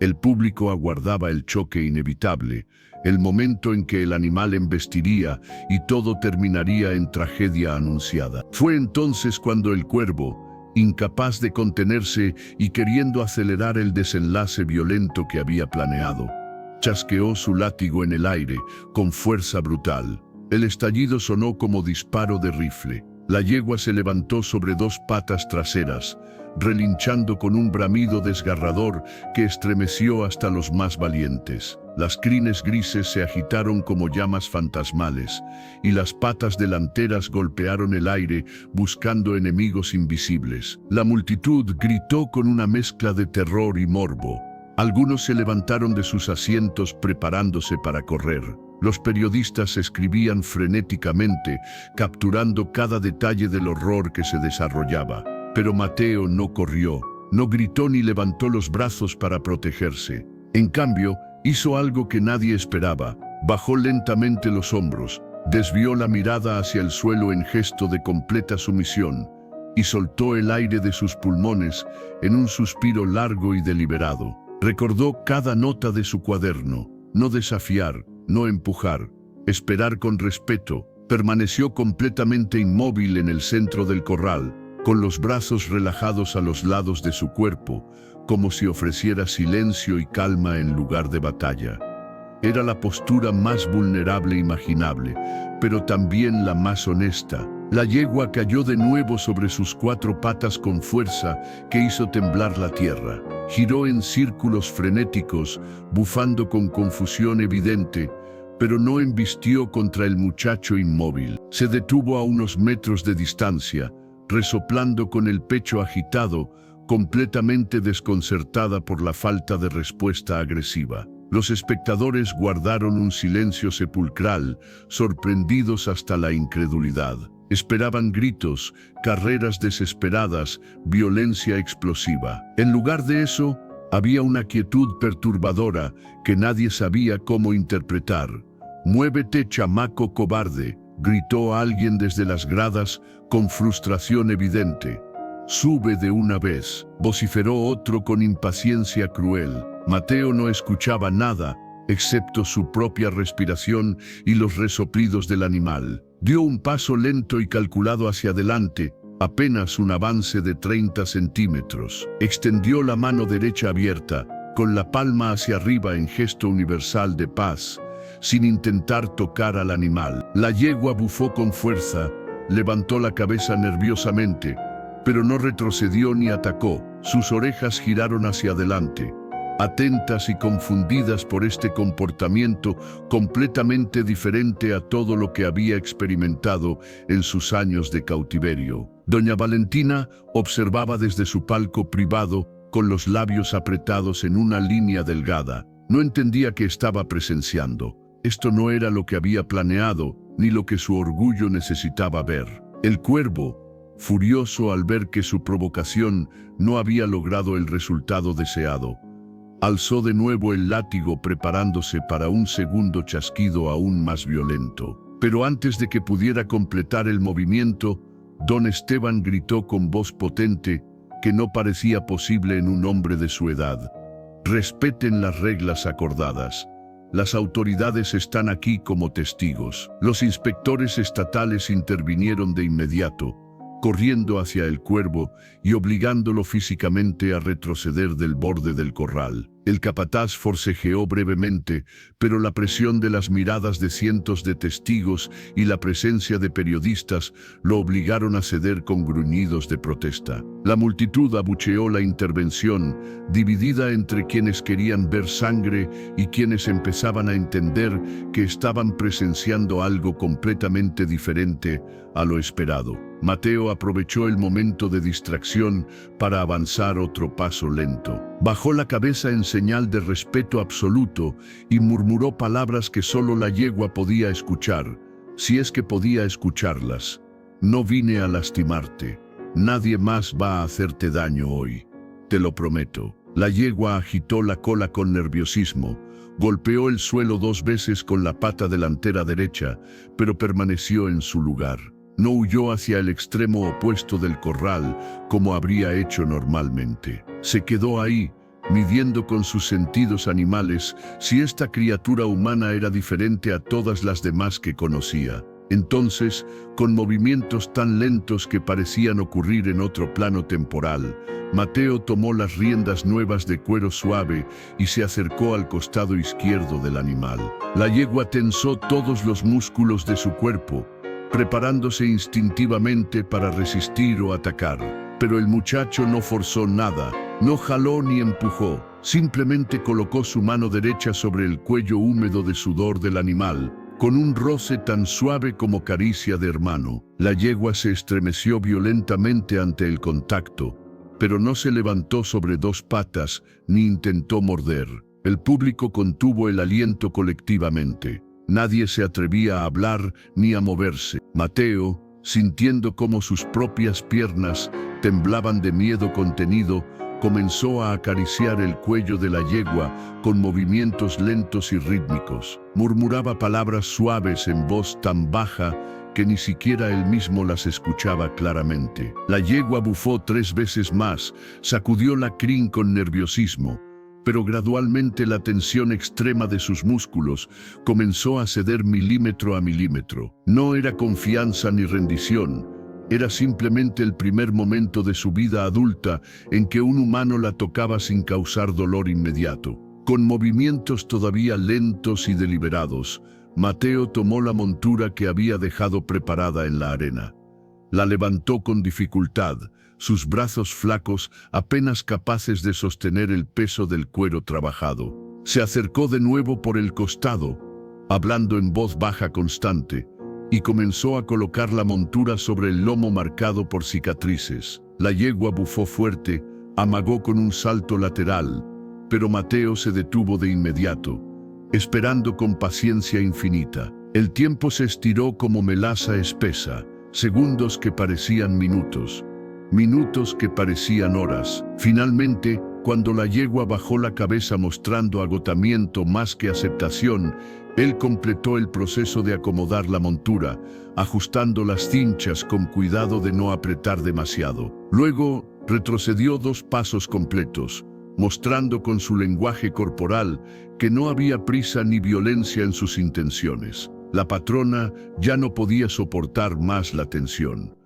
El público aguardaba el choque inevitable, el momento en que el animal embestiría y todo terminaría en tragedia anunciada. Fue entonces cuando el cuervo, incapaz de contenerse y queriendo acelerar el desenlace violento que había planeado, chasqueó su látigo en el aire con fuerza brutal. El estallido sonó como disparo de rifle. La yegua se levantó sobre 2 patas traseras, relinchando con un bramido desgarrador que estremeció hasta los más valientes. Las crines grises se agitaron como llamas fantasmales, y las patas delanteras golpearon el aire buscando enemigos invisibles. La multitud gritó con una mezcla de terror y morbo. Algunos se levantaron de sus asientos preparándose para correr. Los periodistas escribían frenéticamente, capturando cada detalle del horror que se desarrollaba. Pero Mateo no corrió, no gritó ni levantó los brazos para protegerse. En cambio, hizo algo que nadie esperaba. Bajó lentamente los hombros, desvió la mirada hacia el suelo en gesto de completa sumisión y soltó el aire de sus pulmones en un suspiro largo y deliberado. Recordó cada nota de su cuaderno: no desafiar, no empujar, esperar con respeto. Permaneció completamente inmóvil en el centro del corral, con los brazos relajados a los lados de su cuerpo, como si ofreciera silencio y calma en lugar de batalla. Era la postura más vulnerable imaginable, pero también la más honesta. La yegua cayó de nuevo sobre sus 4 patas con fuerza que hizo temblar la tierra. Giró en círculos frenéticos, bufando con confusión evidente, pero no embistió contra el muchacho inmóvil. Se detuvo a unos metros de distancia, resoplando con el pecho agitado, completamente desconcertada por la falta de respuesta agresiva. Los espectadores guardaron un silencio sepulcral, sorprendidos hasta la incredulidad. Esperaban gritos, carreras desesperadas, violencia explosiva. En lugar de eso, había una quietud perturbadora que nadie sabía cómo interpretar. «Muévete, chamaco cobarde», gritó alguien desde las gradas con frustración evidente. «Sube de una vez», vociferó otro con impaciencia cruel. Mateo no escuchaba nada, excepto su propia respiración y los resoplidos del animal. Dio un paso lento y calculado hacia adelante, apenas un avance de 30 centímetros. Extendió la mano derecha abierta, con la palma hacia arriba en gesto universal de paz, sin intentar tocar al animal. La yegua bufó con fuerza, levantó la cabeza nerviosamente, pero no retrocedió ni atacó. Sus orejas giraron hacia adelante, atentas y confundidas por este comportamiento completamente diferente a todo lo que había experimentado en sus años de cautiverio. Doña Valentina observaba desde su palco privado, con los labios apretados en una línea delgada. No entendía qué estaba presenciando. Esto no era lo que había planeado, ni lo que su orgullo necesitaba ver. El cuervo, furioso al ver que su provocación no había logrado el resultado deseado, alzó de nuevo el látigo preparándose para un segundo chasquido aún más violento. Pero antes de que pudiera completar el movimiento, don Esteban gritó con voz potente que no parecía posible en un hombre de su edad: «Respeten las reglas acordadas. Las autoridades están aquí como testigos». Los inspectores estatales intervinieron de inmediato, corriendo hacia el cuervo y obligándolo físicamente a retroceder del borde del corral. El capataz forcejeó brevemente, pero la presión de las miradas de cientos de testigos y la presencia de periodistas lo obligaron a ceder con gruñidos de protesta. La multitud abucheó la intervención, dividida entre quienes querían ver sangre y quienes empezaban a entender que estaban presenciando algo completamente diferente a lo esperado. Mateo aprovechó el momento de distracción para avanzar otro paso lento. Bajó la cabeza en señal de respeto absoluto y murmuró palabras que solo la yegua podía escuchar, si es que podía escucharlas. «No vine a lastimarte. Nadie más va a hacerte daño hoy. Te lo prometo». La yegua agitó la cola con nerviosismo, golpeó el suelo 2 veces con la pata delantera derecha, pero permaneció en su lugar. No huyó hacia el extremo opuesto del corral, como habría hecho normalmente. Se quedó ahí, midiendo con sus sentidos animales si esta criatura humana era diferente a todas las demás que conocía. Entonces, con movimientos tan lentos que parecían ocurrir en otro plano temporal, Mateo tomó las riendas nuevas de cuero suave y se acercó al costado izquierdo del animal. La yegua tensó todos los músculos de su cuerpo, preparándose instintivamente para resistir o atacar. Pero el muchacho no forzó nada, no jaló ni empujó, simplemente colocó su mano derecha sobre el cuello húmedo de sudor del animal, con un roce tan suave como caricia de hermano. La yegua se estremeció violentamente ante el contacto, pero no se levantó sobre 2 patas ni intentó morder. El público contuvo el aliento colectivamente. Nadie se atrevía a hablar ni a moverse. Mateo, sintiendo cómo sus propias piernas temblaban de miedo contenido, comenzó a acariciar el cuello de la yegua con movimientos lentos y rítmicos. Murmuraba palabras suaves en voz tan baja que ni siquiera él mismo las escuchaba claramente. La yegua bufó 3 veces más, sacudió la crin con nerviosismo, pero gradualmente la tensión extrema de sus músculos comenzó a ceder milímetro a milímetro. No era confianza ni rendición, era simplemente el primer momento de su vida adulta en que un humano la tocaba sin causar dolor inmediato. Con movimientos todavía lentos y deliberados, Mateo tomó la montura que había dejado preparada en la arena. La levantó con dificultad, sus brazos flacos apenas capaces de sostener el peso del cuero trabajado. Se acercó de nuevo por el costado, hablando en voz baja constante, y comenzó a colocar la montura sobre el lomo marcado por cicatrices. La yegua bufó fuerte, amagó con un salto lateral, pero Mateo se detuvo de inmediato, esperando con paciencia infinita. El tiempo se estiró como melaza espesa, segundos que parecían minutos, minutos que parecían horas. Finalmente, cuando la yegua bajó la cabeza mostrando agotamiento más que aceptación, él completó el proceso de acomodar la montura, ajustando las cinchas con cuidado de no apretar demasiado. Luego, retrocedió 2 pasos completos, mostrando con su lenguaje corporal que no había prisa ni violencia en sus intenciones. La patrona ya no podía soportar más la tensión.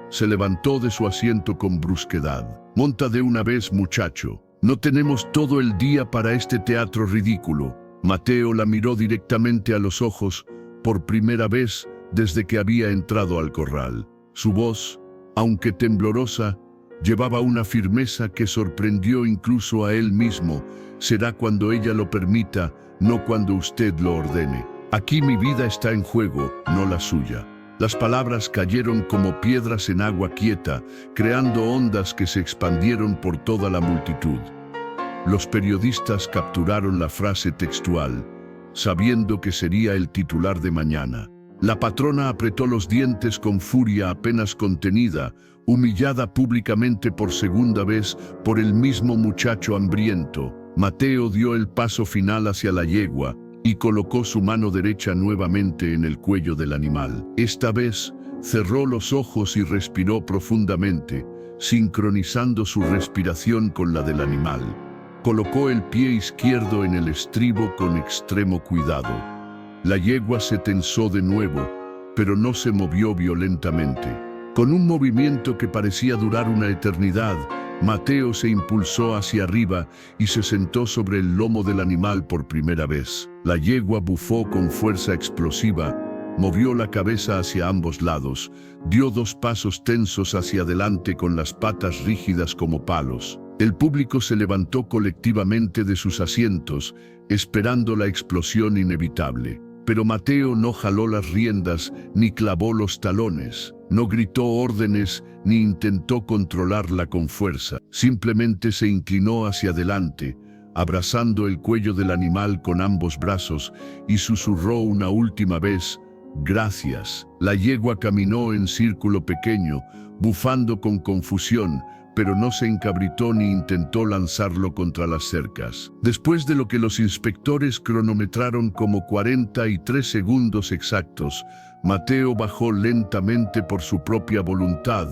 Se levantó de su asiento con brusquedad. «Monta de una vez, muchacho. No tenemos todo el día para este teatro ridículo». Mateo la miró directamente a los ojos por primera vez desde que había entrado al corral. Su voz, aunque temblorosa, llevaba una firmeza que sorprendió incluso a él mismo. «Será cuando ella lo permita, no cuando usted lo ordene. Aquí mi vida está en juego, no la suya». Las palabras cayeron como piedras en agua quieta, creando ondas que se expandieron por toda la multitud. Los periodistas capturaron la frase textual, sabiendo que sería el titular de mañana. La patrona apretó los dientes con furia apenas contenida, humillada públicamente por segunda vez por el mismo muchacho hambriento. Mateo dio el paso final hacia la yegua y colocó su mano derecha nuevamente en el cuello del animal. Esta vez, cerró los ojos y respiró profundamente, sincronizando su respiración con la del animal. Colocó el pie izquierdo en el estribo con extremo cuidado. La yegua se tensó de nuevo, pero no se movió violentamente. Con un movimiento que parecía durar una eternidad, Mateo se impulsó hacia arriba y se sentó sobre el lomo del animal por primera vez. La yegua bufó con fuerza explosiva, movió la cabeza hacia ambos lados, dio 2 pasos tensos hacia adelante con las patas rígidas como palos. El público se levantó colectivamente de sus asientos, esperando la explosión inevitable. Pero Mateo no jaló las riendas ni clavó los talones, no gritó órdenes ni intentó controlarla con fuerza. Simplemente se inclinó hacia adelante, abrazando el cuello del animal con ambos brazos y susurró una última vez: «Gracias». La yegua caminó en círculo pequeño, bufando con confusión, pero no se encabritó ni intentó lanzarlo contra las cercas. Después de lo que los inspectores cronometraron como 43 segundos exactos, Mateo bajó lentamente por su propia voluntad,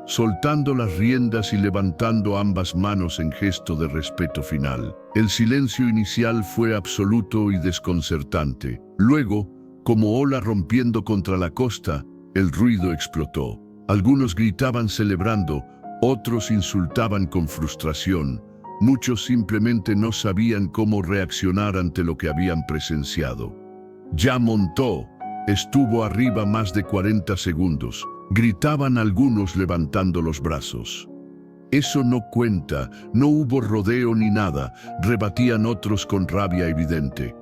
soltando las riendas y levantando ambas manos en gesto de respeto final. El silencio inicial fue absoluto y desconcertante. Luego, como ola rompiendo contra la costa, el ruido explotó. Algunos gritaban celebrando, otros insultaban con frustración. Muchos simplemente no sabían cómo reaccionar ante lo que habían presenciado. «Ya montó. Estuvo arriba más de 40 segundos», gritaban algunos levantando los brazos. «Eso no cuenta, no hubo rodeo ni nada», rebatían otros con rabia evidente.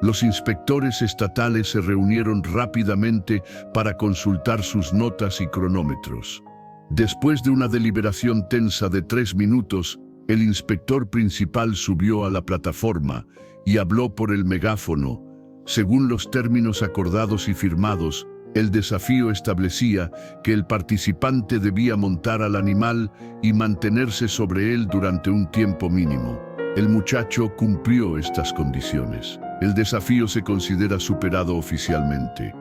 Los inspectores estatales se reunieron rápidamente para consultar sus notas y cronómetros. Después de una deliberación tensa de 3 minutos, el inspector principal subió a la plataforma y habló por el megáfono. Según los términos acordados y firmados, El desafío establecía que el participante debía montar al animal y mantenerse sobre él durante un tiempo mínimo. El muchacho cumplió estas condiciones. El desafío se considera superado oficialmente.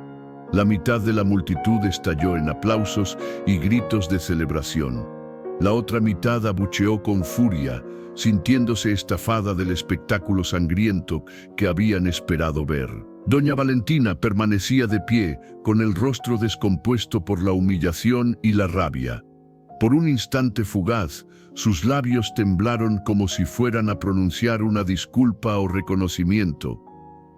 La mitad de la multitud estalló en aplausos y gritos de celebración. La otra mitad abucheó con furia, sintiéndose estafada del espectáculo sangriento que habían esperado ver. Doña Valentina permanecía de pie, con el rostro descompuesto por la humillación y la rabia. Por un instante fugaz, sus labios temblaron como si fueran a pronunciar una disculpa o reconocimiento.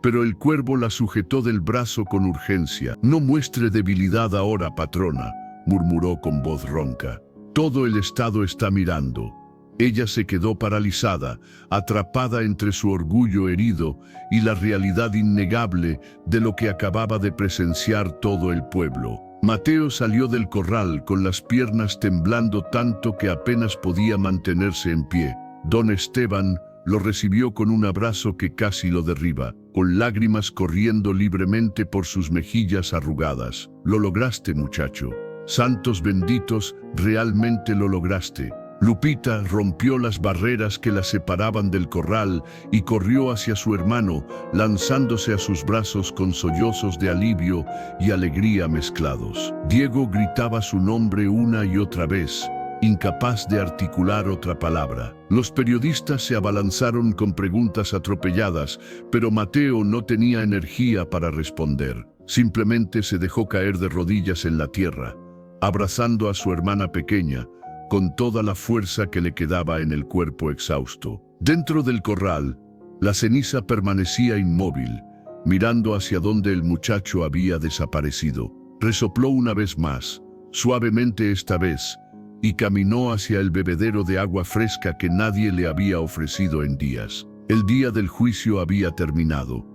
Pero el cuervo la sujetó del brazo con urgencia. «No muestre debilidad ahora, patrona», murmuró con voz ronca. «Todo el estado está mirando». Ella se quedó paralizada, atrapada entre su orgullo herido y la realidad innegable de lo que acababa de presenciar todo el pueblo. Mateo salió del corral con las piernas temblando tanto que apenas podía mantenerse en pie. Don Esteban lo recibió con un abrazo que casi lo derriba, con lágrimas corriendo libremente por sus mejillas arrugadas. «Lo lograste, muchacho. Santos benditos, realmente lo lograste». Lupita rompió las barreras que la separaban del corral y corrió hacia su hermano, lanzándose a sus brazos con sollozos de alivio y alegría mezclados. Diego gritaba su nombre una y otra vez, incapaz de articular otra palabra. Los periodistas se abalanzaron con preguntas atropelladas, pero Mateo no tenía energía para responder. Simplemente se dejó caer de rodillas en la tierra, abrazando a su hermana pequeña, con toda la fuerza que le quedaba en el cuerpo exhausto. Dentro del corral, la ceniza permanecía inmóvil, mirando hacia donde el muchacho había desaparecido. Resopló una vez más, suavemente esta vez, y caminó hacia el bebedero de agua fresca que nadie le había ofrecido en días. El día del juicio había terminado,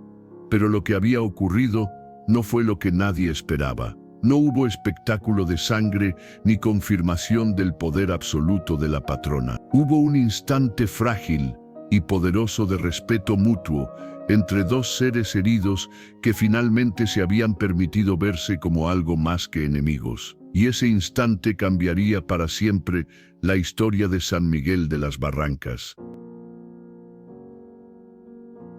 pero lo que había ocurrido no fue lo que nadie esperaba. No hubo espectáculo de sangre ni confirmación del poder absoluto de la patrona. Hubo un instante frágil y poderoso de respeto mutuo entre dos seres heridos que finalmente se habían permitido verse como algo más que enemigos. Y ese instante cambiaría para siempre la historia de San Miguel de las Barrancas.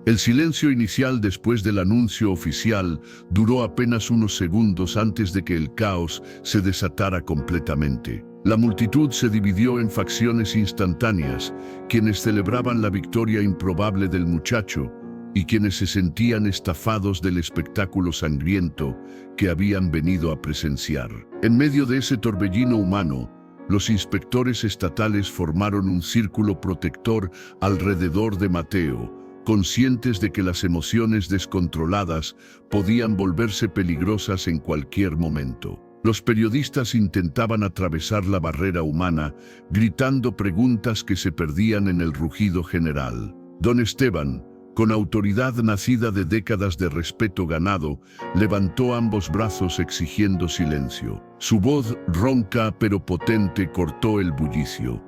El silencio inicial después del anuncio oficial duró apenas unos segundos antes de que el caos se desatara completamente. La multitud se dividió en facciones instantáneas, quienes celebraban la victoria improbable del muchacho y quienes se sentían estafados del espectáculo sangriento que habían venido a presenciar. En medio de ese torbellino humano, los inspectores estatales formaron un círculo protector alrededor de Mateo, conscientes de que las emociones descontroladas podían volverse peligrosas en cualquier momento. Los periodistas intentaban atravesar la barrera humana, gritando preguntas que se perdían en el rugido general. Don Esteban, con autoridad nacida de décadas de respeto ganado, levantó ambos brazos exigiendo silencio. Su voz, ronca pero potente, cortó el bullicio.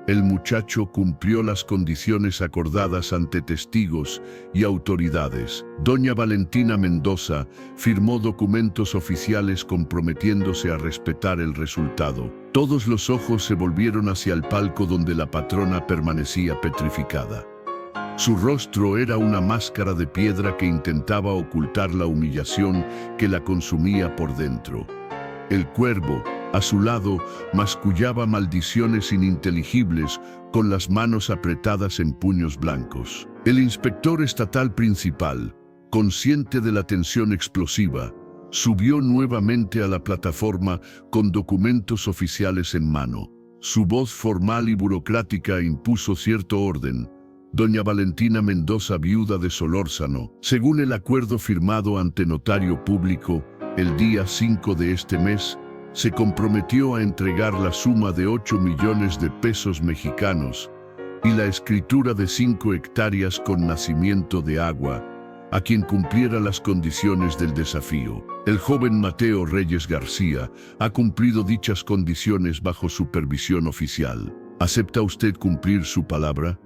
El muchacho cumplió las condiciones acordadas ante testigos y autoridades. Doña Valentina Mendoza firmó documentos oficiales comprometiéndose a respetar el resultado. Todos los ojos se volvieron hacia el palco donde la patrona permanecía petrificada. Su rostro era una máscara de piedra que intentaba ocultar la humillación que la consumía por dentro. El cuervo, a su lado, mascullaba maldiciones ininteligibles con las manos apretadas en puños blancos. El inspector estatal principal, consciente de la tensión explosiva, subió nuevamente a la plataforma con documentos oficiales en mano. Su voz formal y burocrática impuso cierto orden. Doña Valentina Mendoza, viuda de Solórzano, según el acuerdo firmado ante notario público el día 5 de este mes, se comprometió a entregar la suma de 8 millones de pesos mexicanos y la escritura de 5 hectáreas con nacimiento de agua a quien cumpliera las condiciones del desafío. El joven Mateo Reyes García ha cumplido dichas condiciones bajo supervisión oficial. ¿Acepta usted cumplir su palabra?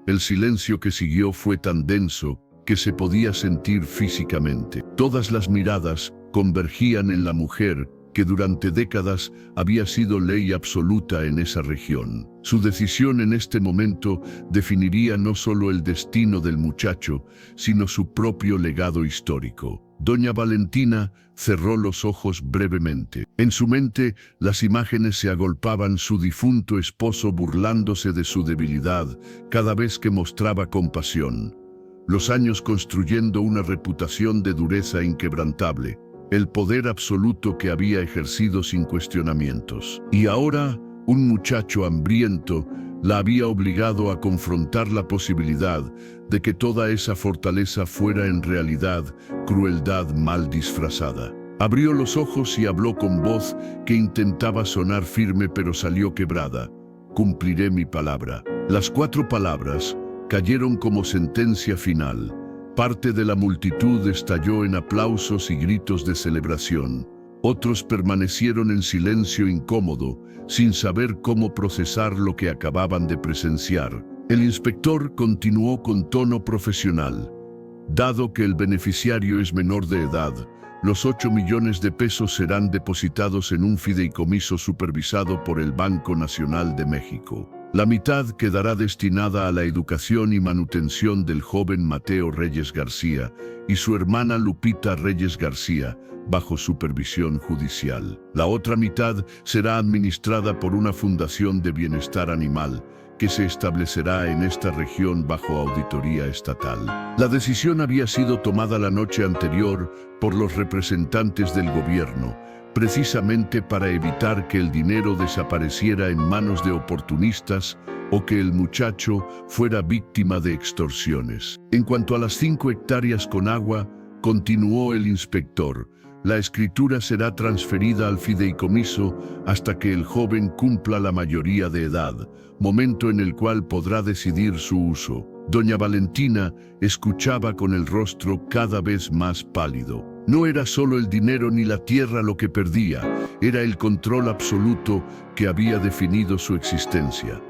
El silencio que siguió fue tan denso que se podía sentir físicamente. Todas las miradas convergían en la mujer que durante décadas había sido ley absoluta en esa región. Su decisión en este momento definiría no solo el destino del muchacho, sino su propio legado histórico. Doña Valentina cerró los ojos brevemente. En su mente, las imágenes se agolpaban: su difunto esposo burlándose de su debilidad cada vez que mostraba compasión. Los años construyendo una reputación de dureza inquebrantable. El poder absoluto que había ejercido sin cuestionamientos. Y ahora, un muchacho hambriento la había obligado a confrontar la posibilidad de que toda esa fortaleza fuera en realidad crueldad mal disfrazada. Abrió los ojos y habló con voz que intentaba sonar firme pero salió quebrada. Cumpliré mi palabra. Las 4 palabras cayeron como sentencia final. Parte de la multitud estalló en aplausos y gritos de celebración. Otros permanecieron en silencio incómodo, sin saber cómo procesar lo que acababan de presenciar. El inspector continuó con tono profesional. Dado que el beneficiario es menor de edad, los 8 millones de pesos serán depositados en un fideicomiso supervisado por el Banco Nacional de México. La mitad quedará destinada a la educación y manutención del joven Mateo Reyes García y su hermana Lupita Reyes García, bajo supervisión judicial. La otra mitad será administrada por una fundación de bienestar animal que se establecerá en esta región bajo auditoría estatal. La decisión había sido tomada la noche anterior por los representantes del gobierno, precisamente para evitar que el dinero desapareciera en manos de oportunistas o que el muchacho fuera víctima de extorsiones. En cuanto a las 5 hectáreas con agua, continuó el inspector, la escritura será transferida al fideicomiso hasta que el joven cumpla la mayoría de edad, momento en el cual podrá decidir su uso. Doña Valentina escuchaba con el rostro cada vez más pálido. No era solo el dinero ni la tierra lo que perdía, era el control absoluto que había definido su existencia.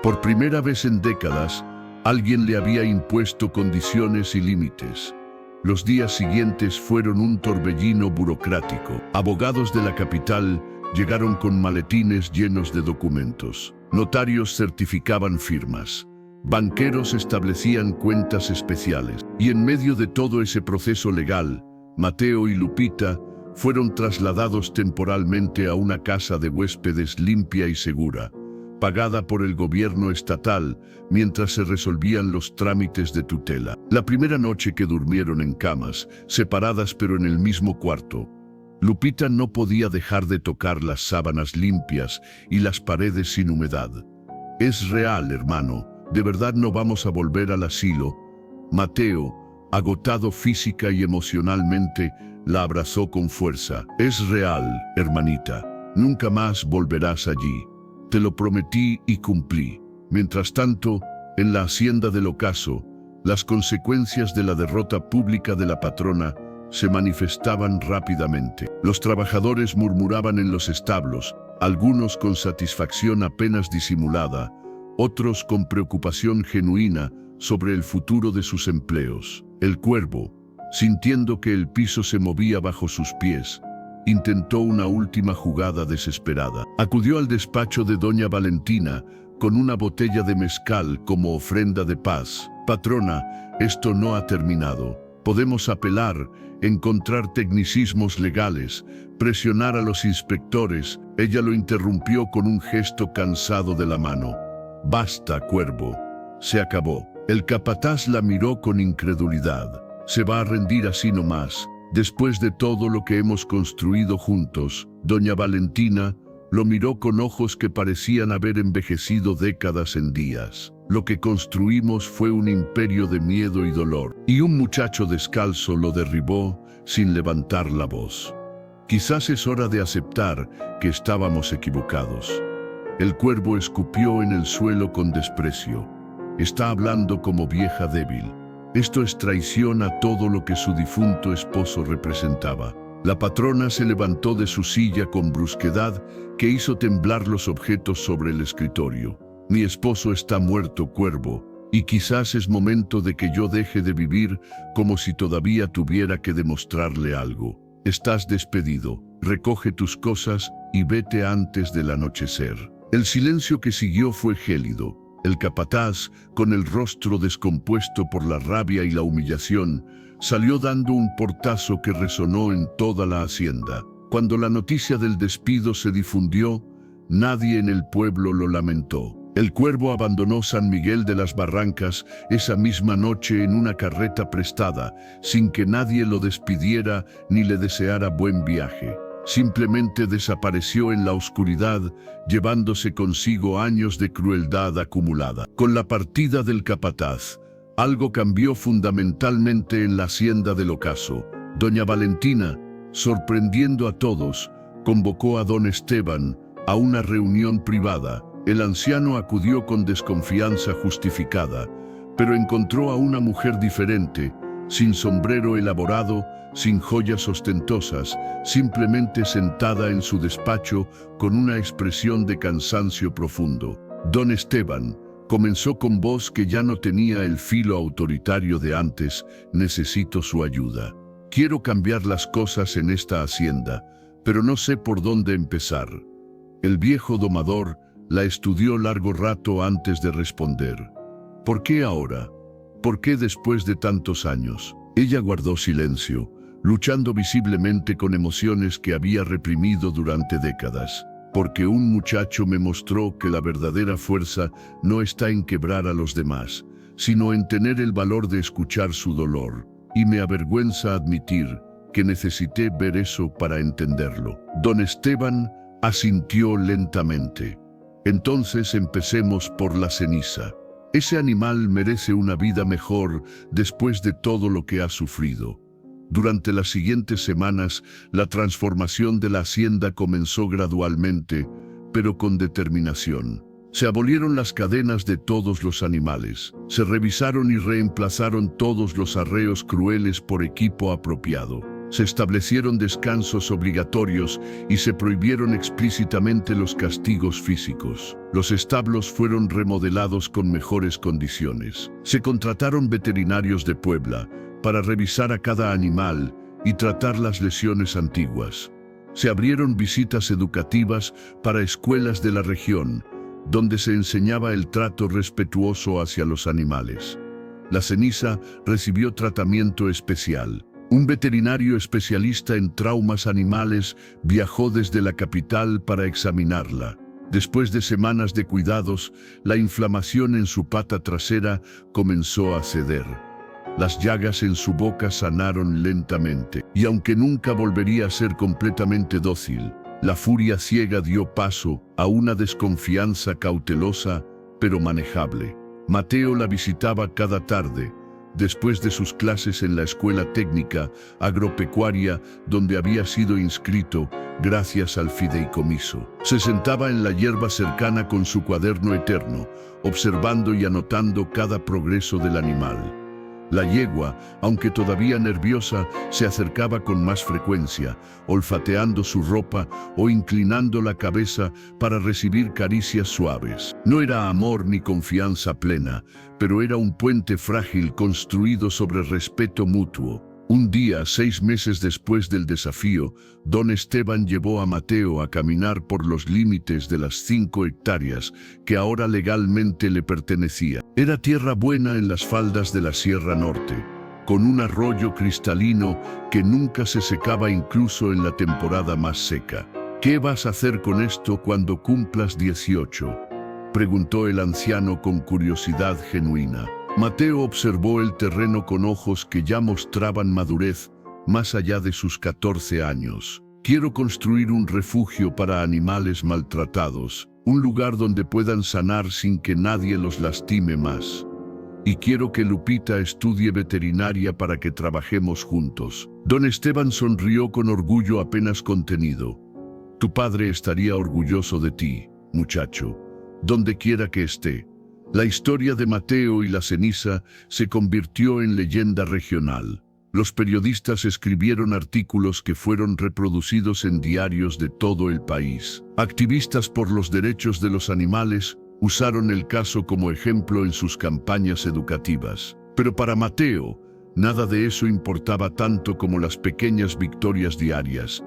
Por primera vez en décadas, alguien le había impuesto condiciones y límites. Los días siguientes fueron un torbellino burocrático. Abogados de la capital llegaron con maletines llenos de documentos. Notarios certificaban firmas. Banqueros establecían cuentas especiales. Y en medio de todo ese proceso legal, Mateo y Lupita fueron trasladados temporalmente a una casa de huéspedes limpia y segura, pagada por el gobierno estatal mientras se resolvían los trámites de tutela. La primera noche que durmieron en camas, separadas pero en el mismo cuarto, Lupita no podía dejar de tocar las sábanas limpias y las paredes sin humedad. «Es real, hermano, de verdad no vamos a volver al asilo». Mateo, agotado física y emocionalmente, la abrazó con fuerza. «Es real, hermanita, nunca más volverás allí. Te lo prometí y cumplí». Mientras tanto, en la hacienda del ocaso, las consecuencias de la derrota pública de la patrona se manifestaban rápidamente. Los trabajadores murmuraban en los establos, algunos con satisfacción apenas disimulada, otros con preocupación genuina sobre el futuro de sus empleos. El cuervo, sintiendo que el piso se movía bajo sus pies, intentó una última jugada desesperada. Acudió al despacho de doña Valentina con una botella de mezcal como ofrenda de paz. «Patrona, esto no ha terminado. Podemos apelar, encontrar tecnicismos legales, presionar a los inspectores». Ella lo interrumpió con un gesto cansado de la mano. «Basta, cuervo. Se acabó». El capataz la miró con incredulidad. «¿Se va a rendir así nomás? Después de todo lo que hemos construido juntos». Doña Valentina lo miró con ojos que parecían haber envejecido décadas en días. «Lo que construimos fue un imperio de miedo y dolor». Y un muchacho descalzo lo derribó sin levantar la voz. «Quizás es hora de aceptar que estábamos equivocados». El cuervo escupió en el suelo con desprecio. «Está hablando como vieja débil. Esto es traición a todo lo que su difunto esposo representaba». La patrona se levantó de su silla con brusquedad que hizo temblar los objetos sobre el escritorio. «Mi esposo está muerto, cuervo. Y quizás es momento de que yo deje de vivir como si todavía tuviera que demostrarle algo. Estás despedido, recoge tus cosas y vete antes del anochecer. El silencio que siguió fue gélido. El capataz, con el rostro descompuesto por la rabia y la humillación, salió dando un portazo que resonó en toda la hacienda. Cuando la noticia del despido se difundió, nadie en el pueblo lo lamentó. El Cuervo abandonó San Miguel de las Barrancas esa misma noche en una carreta prestada, sin que nadie lo despidiera ni le deseara buen viaje. Simplemente desapareció en la oscuridad, llevándose consigo años de crueldad acumulada. Con la partida del capataz, algo cambió fundamentalmente en la hacienda del ocaso. Doña Valentina, sorprendiendo a todos, convocó a don Esteban a una reunión privada. El anciano acudió con desconfianza justificada, pero encontró a una mujer diferente, sin sombrero elaborado, sin joyas ostentosas, simplemente sentada en su despacho con una expresión de cansancio profundo. Don Esteban comenzó con voz que ya no tenía el filo autoritario de antes: necesito su ayuda. Quiero cambiar las cosas en esta hacienda, pero no sé por dónde empezar. El viejo domador la estudió largo rato antes de responder. ¿Por qué ahora? ¿Por qué después de tantos años? Ella guardó silencio, luchando visiblemente con emociones que había reprimido durante décadas. Porque un muchacho me mostró que la verdadera fuerza no está en quebrar a los demás, sino en tener el valor de escuchar su dolor. Y me avergüenza admitir que necesité ver eso para entenderlo. Don Esteban asintió lentamente. Entonces empecemos por la ceniza. Ese animal merece una vida mejor después de todo lo que ha sufrido. Durante las siguientes semanas, la transformación de la hacienda comenzó gradualmente, pero con determinación. Se abolieron las cadenas de todos los animales. Se revisaron y reemplazaron todos los arreos crueles por equipo apropiado. Se establecieron descansos obligatorios y se prohibieron explícitamente los castigos físicos. Los establos fueron remodelados con mejores condiciones. Se contrataron veterinarios de Puebla para revisar a cada animal y tratar las lesiones antiguas. Se abrieron visitas educativas para escuelas de la región, donde se enseñaba el trato respetuoso hacia los animales. La ceniza recibió tratamiento especial. Un veterinario especialista en traumas animales viajó desde la capital para examinarla. Después de semanas de cuidados, la inflamación en su pata trasera comenzó a ceder. Las llagas en su boca sanaron lentamente, y aunque nunca volvería a ser completamente dócil, la furia ciega dio paso a una desconfianza cautelosa, pero manejable. Mateo la visitaba cada tarde, después de sus clases en la escuela técnica agropecuaria donde había sido inscrito gracias al fideicomiso. Se sentaba en la hierba cercana con su cuaderno eterno, observando y anotando cada progreso del animal. La yegua, aunque todavía nerviosa, se acercaba con más frecuencia, olfateando su ropa o inclinando la cabeza para recibir caricias suaves. No era amor ni confianza plena, pero era un puente frágil construido sobre respeto mutuo. Un día, 6 meses después del desafío, don Esteban llevó a Mateo a caminar por los límites de las 5 hectáreas que ahora legalmente le pertenecía. Era tierra buena en las faldas de la Sierra Norte, con un arroyo cristalino que nunca se secaba incluso en la temporada más seca. ¿Qué vas a hacer con esto cuando cumplas 18? Preguntó el anciano con curiosidad genuina. Mateo observó el terreno con ojos que ya mostraban madurez más allá de sus 14 años. Quiero construir un refugio para animales maltratados, un lugar donde puedan sanar sin que nadie los lastime más. Y quiero que Lupita estudie veterinaria para que trabajemos juntos. Don Esteban sonrió con orgullo apenas contenido. Tu padre estaría orgulloso de ti, muchacho, donde quiera que esté. La historia de Mateo y la ceniza se convirtió en leyenda regional. Los periodistas escribieron artículos que fueron reproducidos en diarios de todo el país. Activistas por los derechos de los animales Usaron el caso como ejemplo en sus campañas educativas. Pero para Mateo, nada de eso importaba tanto como las pequeñas victorias diarias.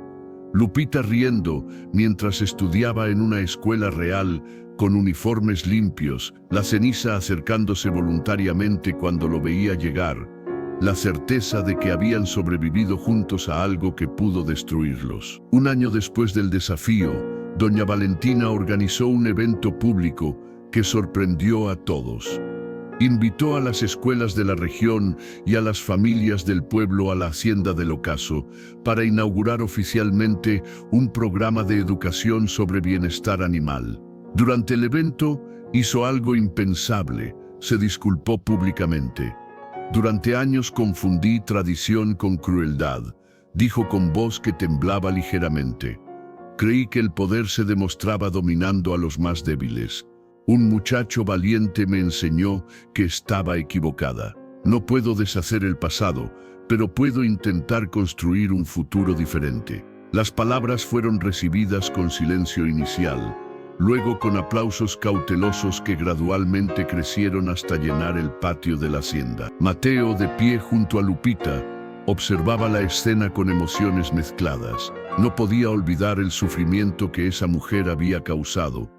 Lupita riendo mientras estudiaba en una escuela real con uniformes limpios, la ceniza acercándose voluntariamente cuando lo veía llegar, la certeza de que habían sobrevivido juntos a algo que pudo destruirlos. Un año después del desafío, doña Valentina organizó un evento público que sorprendió a todos. Invitó a las escuelas de la región y a las familias del pueblo a la hacienda del ocaso para inaugurar oficialmente un programa de educación sobre bienestar animal. Durante el evento hizo algo impensable, se disculpó públicamente. Durante años confundí tradición con crueldad, dijo con voz que temblaba ligeramente. Creí que el poder se demostraba dominando a los más débiles. Un muchacho valiente me enseñó que estaba equivocada. No puedo deshacer el pasado, pero puedo intentar construir un futuro diferente. Las palabras fueron recibidas con silencio inicial, luego con aplausos cautelosos que gradualmente crecieron hasta llenar el patio de la hacienda. Mateo, de pie junto a Lupita, observaba la escena con emociones mezcladas. No podía olvidar el sufrimiento que esa mujer había causado,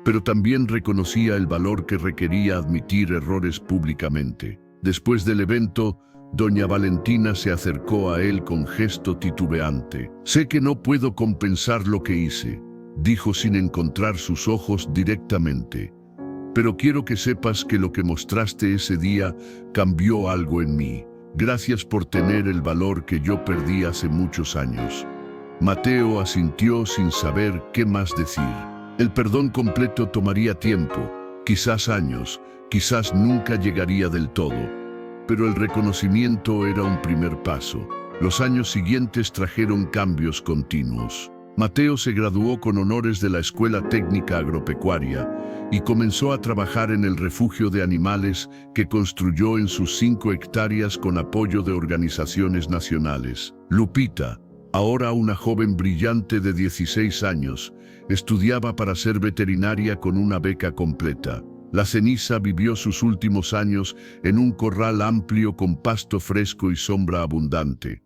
pero también reconocía el valor que requería admitir errores públicamente. Después del evento, doña Valentina se acercó a él con gesto titubeante. «Sé que no puedo compensar lo que hice», dijo sin encontrar sus ojos directamente. «Pero quiero que sepas que lo que mostraste ese día cambió algo en mí. Gracias por tener el valor que yo perdí hace muchos años». Mateo asintió sin saber qué más decir. El perdón completo tomaría tiempo, quizás años, quizás nunca llegaría del todo. Pero el reconocimiento era un primer paso. Los años siguientes trajeron cambios continuos. Mateo se graduó con honores de la Escuela Técnica Agropecuaria y comenzó a trabajar en el refugio de animales que construyó en sus 5 hectáreas con apoyo de organizaciones nacionales. Lupita, ahora una joven brillante de 16 años, estudiaba para ser veterinaria con una beca completa. La ceniza vivió sus últimos años en un corral amplio con pasto fresco y sombra abundante,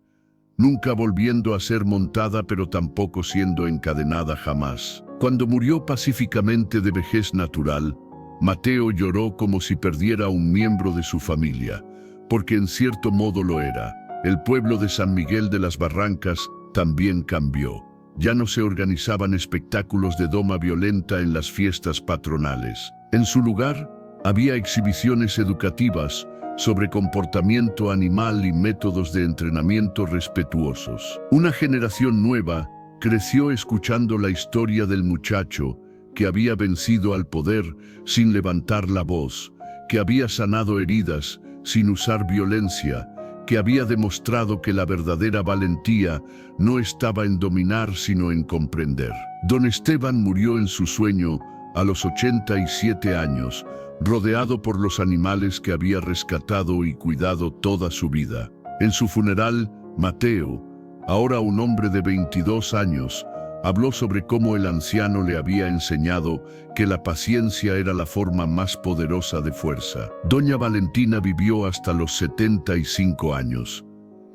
nunca volviendo a ser montada pero tampoco siendo encadenada jamás. Cuando murió pacíficamente de vejez natural, Mateo lloró como si perdiera un miembro de su familia, porque en cierto modo lo era. El pueblo de San Miguel de las Barrancas también cambió. Ya no se organizaban espectáculos de doma violenta en las fiestas patronales. En su lugar, había exhibiciones educativas sobre comportamiento animal y métodos de entrenamiento respetuosos. Una generación nueva creció escuchando la historia del muchacho que había vencido al poder sin levantar la voz, que había sanado heridas sin usar violencia, que había demostrado que la verdadera valentía no estaba en dominar sino en comprender. Don Esteban murió en su sueño a los 87 años, rodeado por los animales que había rescatado y cuidado toda su vida. En su funeral, Mateo, ahora un hombre de 22 años, habló sobre cómo el anciano le había enseñado que la paciencia era la forma más poderosa de fuerza. Doña Valentina vivió hasta los 75 años.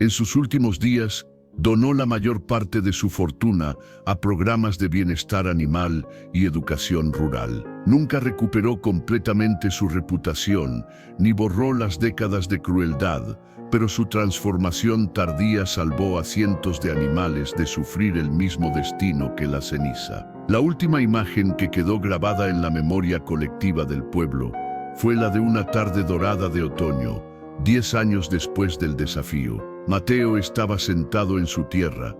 En sus últimos días, donó la mayor parte de su fortuna a programas de bienestar animal y educación rural. Nunca recuperó completamente su reputación, ni borró las décadas de crueldad, pero su transformación tardía salvó a cientos de animales de sufrir el mismo destino que la ceniza. La última imagen que quedó grabada en la memoria colectiva del pueblo fue la de una tarde dorada de otoño, 10 años después del desafío. Mateo estaba sentado en su tierra,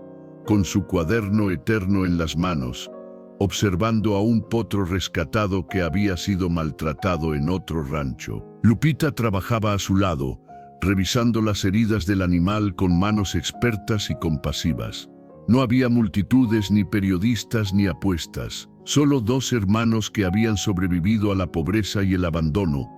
con su cuaderno eterno en las manos, observando a un potro rescatado que había sido maltratado en otro rancho. Lupita trabajaba a su lado, revisando las heridas del animal con manos expertas y compasivas. No había multitudes, ni periodistas, ni apuestas. Solo 2 hermanos que habían sobrevivido a la pobreza y el abandono,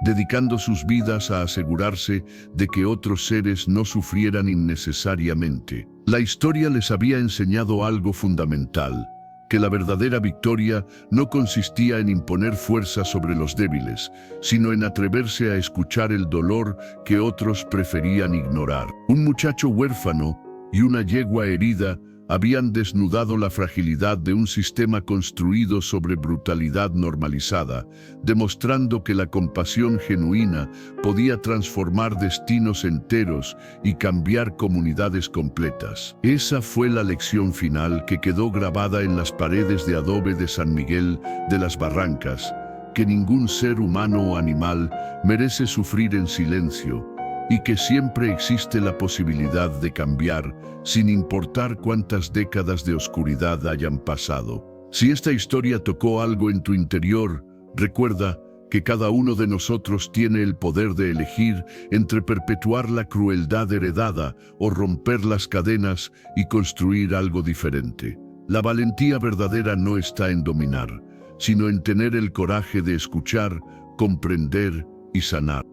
dedicando sus vidas a asegurarse de que otros seres no sufrieran innecesariamente. La historia les había enseñado algo fundamental, que la verdadera victoria no consistía en imponer fuerza sobre los débiles, sino en atreverse a escuchar el dolor que otros preferían ignorar. Un muchacho huérfano y una yegua herida habían desnudado la fragilidad de un sistema construido sobre brutalidad normalizada, demostrando que la compasión genuina podía transformar destinos enteros y cambiar comunidades completas. Esa fue la lección final que quedó grabada en las paredes de adobe de San Miguel de las Barrancas, que ningún ser humano o animal merece sufrir en silencio, y que siempre existe la posibilidad de cambiar, sin importar cuántas décadas de oscuridad hayan pasado. Si esta historia tocó algo en tu interior, recuerda que cada uno de nosotros tiene el poder de elegir entre perpetuar la crueldad heredada o romper las cadenas y construir algo diferente. La valentía verdadera no está en dominar, sino en tener el coraje de escuchar, comprender y sanar.